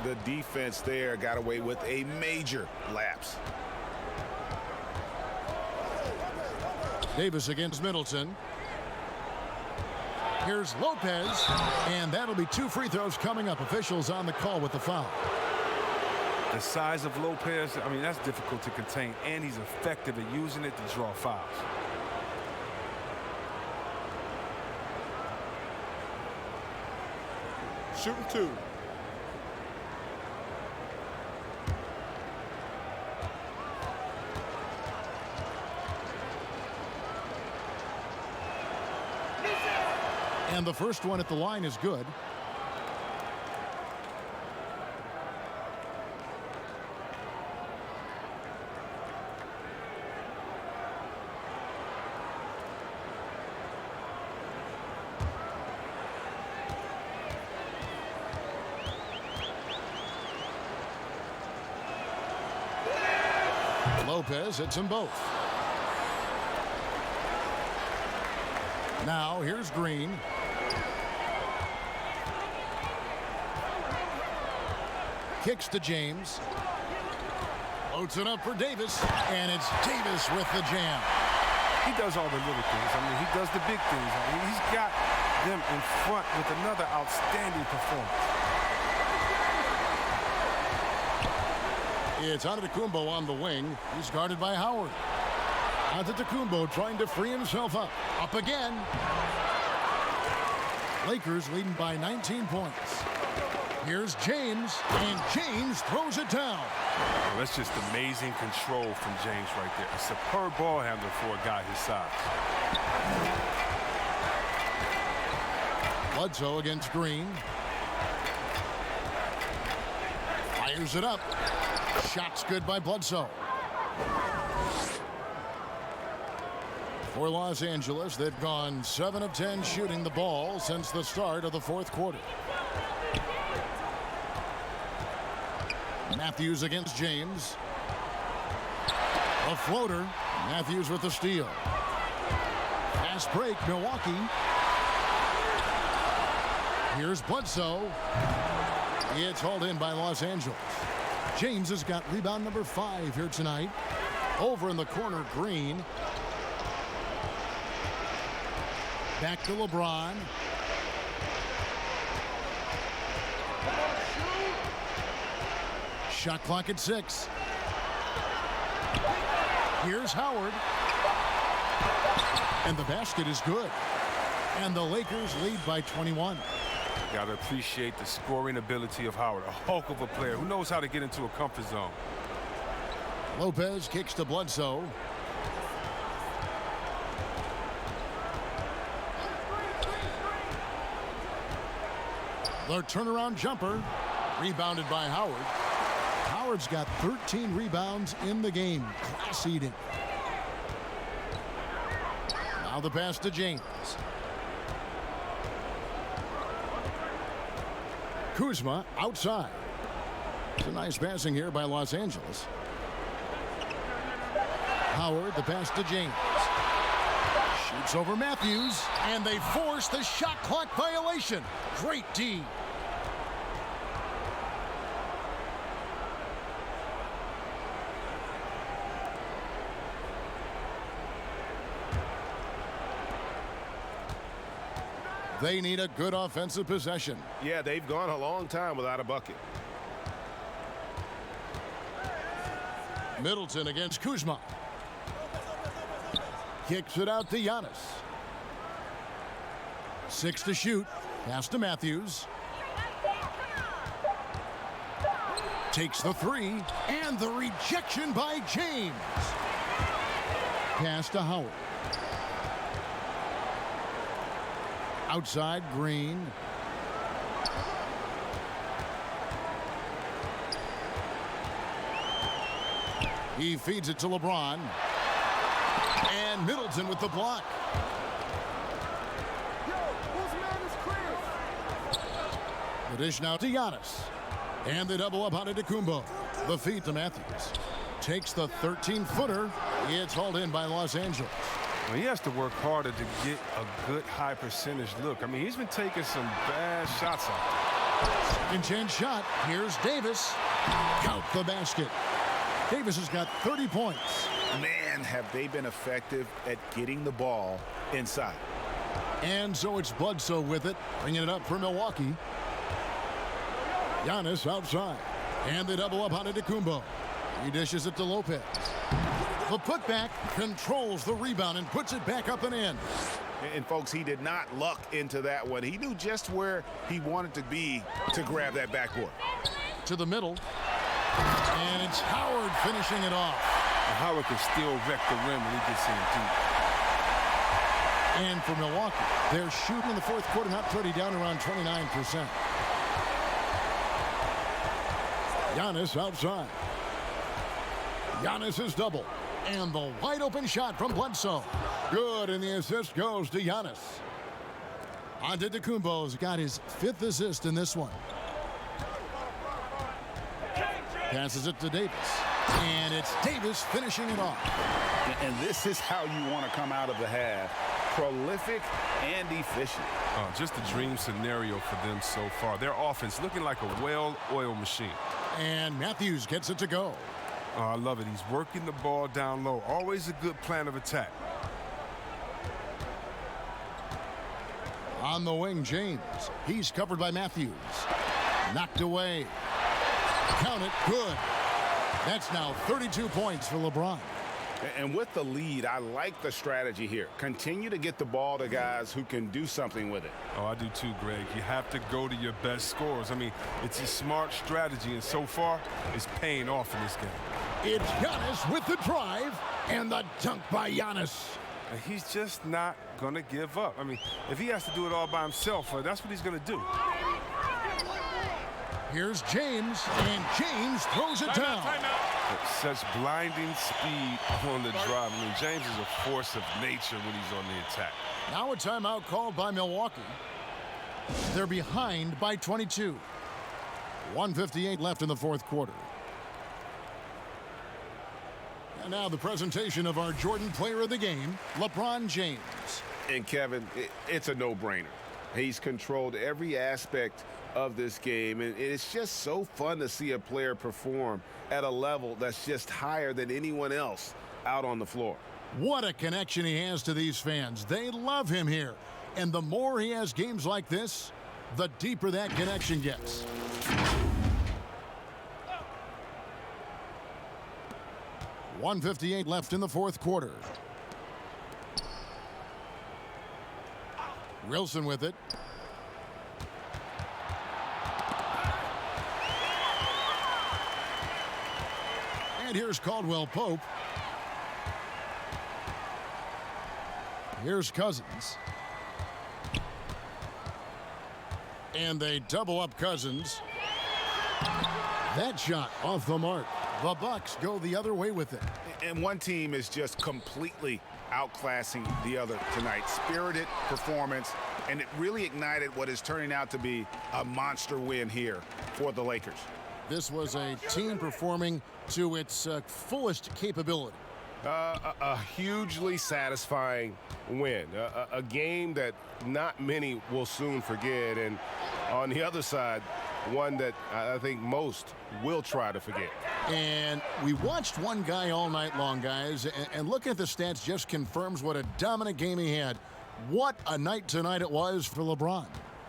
The defense there got away with a major lapse. Davis against Middleton. Here's Lopez, and that'll be 2 free throws coming up. Officials on the call with the foul. The size of Lopez, I mean, that's difficult to contain, and he's effective at using it to draw fouls. Shooting 2. And the first one at the line is good. Lopez hits them both. Now here's Green. Kicks to James. Loads it up for Davis. And it's Davis with the jam. He does all the little things. I mean, he does the big things. I mean, he's got them in front with another outstanding performance. It's Antetokounmpo on the wing. He's guarded by Howard. Antetokounmpo trying to free himself up. Up again. Lakers leading by 19 points. Here's James, and James throws it down. Well, that's just amazing control from James right there. A superb ball handler for a guy his size. Bledsoe against Green. Fires it up. Shot's good by Bledsoe. For Los Angeles, they've gone 7 of 10 shooting the ball since the start of the fourth quarter. Matthews against James. A floater. Matthews with the steal. Fast break, Milwaukee. Here's Bledsoe. It's hauled in by Los Angeles. James has got rebound number 5 here tonight. Over in the corner, Green. Back to LeBron. Shot clock at 6. Here's Howard. And the basket is good. And the Lakers lead by 21. Got to appreciate the scoring ability of Howard. A hulk of a player who knows how to get into a comfort zone. Lopez kicks to Bledsoe. Their turnaround jumper. Rebounded by Howard. Howard's got 13 rebounds in the game. Class eating. Now the pass to James. Kuzma outside. It's a nice passing here by Los Angeles. Howard, the pass to James. Shoots over Matthews, and they force the shot clock violation. Great D. They need a good offensive possession. Yeah, they've gone a long time without a bucket. Middleton against Kuzma. Kicks it out to Giannis. 6 to shoot. Pass to Matthews. Takes the 3. And the rejection by James. Pass to Howard. Outside, Green. He feeds it to LeBron. And Middleton with the block. The dish now to Giannis. And they double up on it to Kumbo. The feed to Matthews. Takes the 13-footer. It's hauled in by Los Angeles. Well, he has to work harder to get a good high percentage look. I mean, he's been taking some bad shots out there. Second chance shot. Here's Davis. Count the basket. Davis has got 30 points. Man, have they been effective at getting the ball inside. And so it's Bledsoe with it, bringing it up for Milwaukee. Giannis outside. And they double up on it to Kumbo. He dishes it to Lopez. The putback controls the rebound and puts it back up and in. And folks, he did not luck into that one. He knew just where he wanted to be to grab that backboard. To the middle. And it's Howard finishing it off. And Howard can still wreck the rim when he gets in deep. And for Milwaukee, they're shooting in the fourth quarter, not pretty, down around 29%. Giannis outside. Giannis is double. And the wide open shot from Bledsoe. Good, and the assist goes to Giannis. Antetokounmpo's got his 5th assist in this one. Passes it to Davis. And it's Davis finishing it off. And this is how you want to come out of the half. Prolific and efficient. Just a dream scenario for them so far. Their offense looking like a well-oiled machine. And Matthews gets it to go. Oh, I love it. He's working the ball down low. Always a good plan of attack. On the wing, James. He's covered by Matthews. Knocked away. Count it. Good. That's now 32 points for LeBron. And with the lead, I like the strategy here. Continue to get the ball to guys who can do something with it. Oh, I do too, Greg. You have to go to your best scorers. I mean, it's a smart strategy, and so far, it's paying off in this game. It's Giannis with the drive and the dunk by Giannis. And he's just not going to give up. I mean, if he has to do it all by himself, that's what he's going to do. Here's James, and James throws it down. Such blinding speed on the drive. I mean, James is a force of nature when he's on the attack. Now a timeout called by Milwaukee. They're behind by 22. 1:58 left in the fourth quarter. And now the presentation of our Jordan Player of the Game, LeBron James. And Kevin, it's a no-brainer. He's controlled every aspect of this game, and it's just so fun to see a player perform at a level that's just higher than anyone else out on the floor. What a connection he has to these fans. They love him here. And the more he has games like this, the deeper that connection gets. .158 left in the fourth quarter. Wilson with it. And here's Caldwell Pope. Here's Cousins. And they double up Cousins. That shot off the mark. The Bucks go the other way with it. And one team is just completely outclassing the other tonight. Spirited performance, and it really ignited what is turning out to be a monster win here for the Lakers. This was a team performing to its fullest capability. A hugely satisfying win. A game that not many will soon forget. And on the other side, one that I think most will try to forget. And we watched one guy all night long, guys, and looking at the stats just confirms what a dominant game he had. What a night tonight it was for LeBron.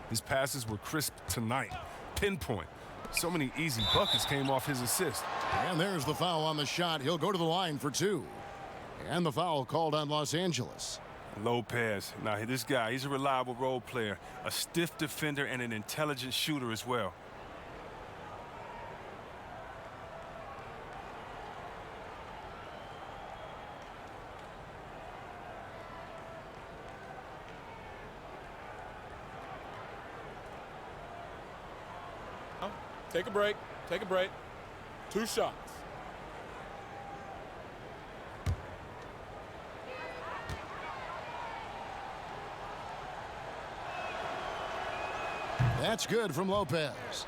His passes were crisp tonight. Pinpoint. So many easy buckets came off his assist. And there's the foul on the shot. He'll go to the line for two. And the foul called on Los Angeles. Lopez. Now, this guy, he's a reliable role player, a stiff defender, and an intelligent shooter as well. Take a break. Take a break. 2 shots. That's good from Lopez.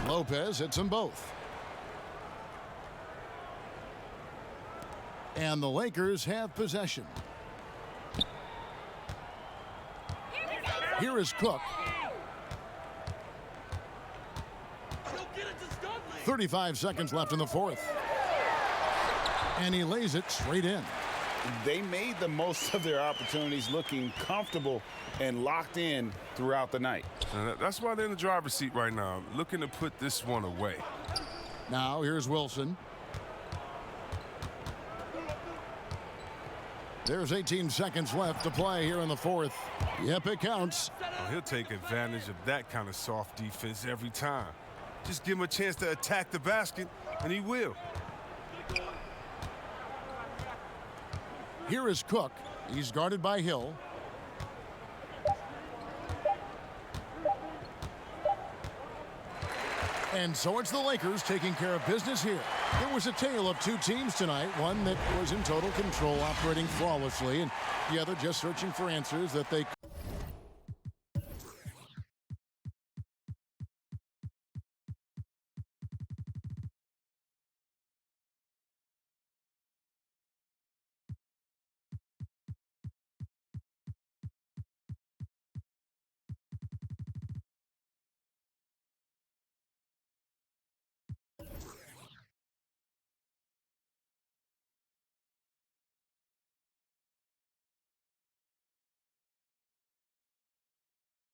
Lopez hits them both. And the Lakers have possession. Here is Cook. 35 seconds left in the fourth. And he lays it straight in. They made the most of their opportunities, looking comfortable and locked in throughout the night. That's why they're in the driver's seat right now, looking to put this one away. Now here's Wilson. There's 18 seconds left to play here in the fourth. Yep, it counts. Well, he'll take advantage of that kind of soft defense every time. Just give him a chance to attack the basket, and he will. Here is Cook. He's guarded by Hill. And so it's the Lakers taking care of business here. It was a tale of two teams tonight, one that was in total control, operating flawlessly, and the other just searching for answers that they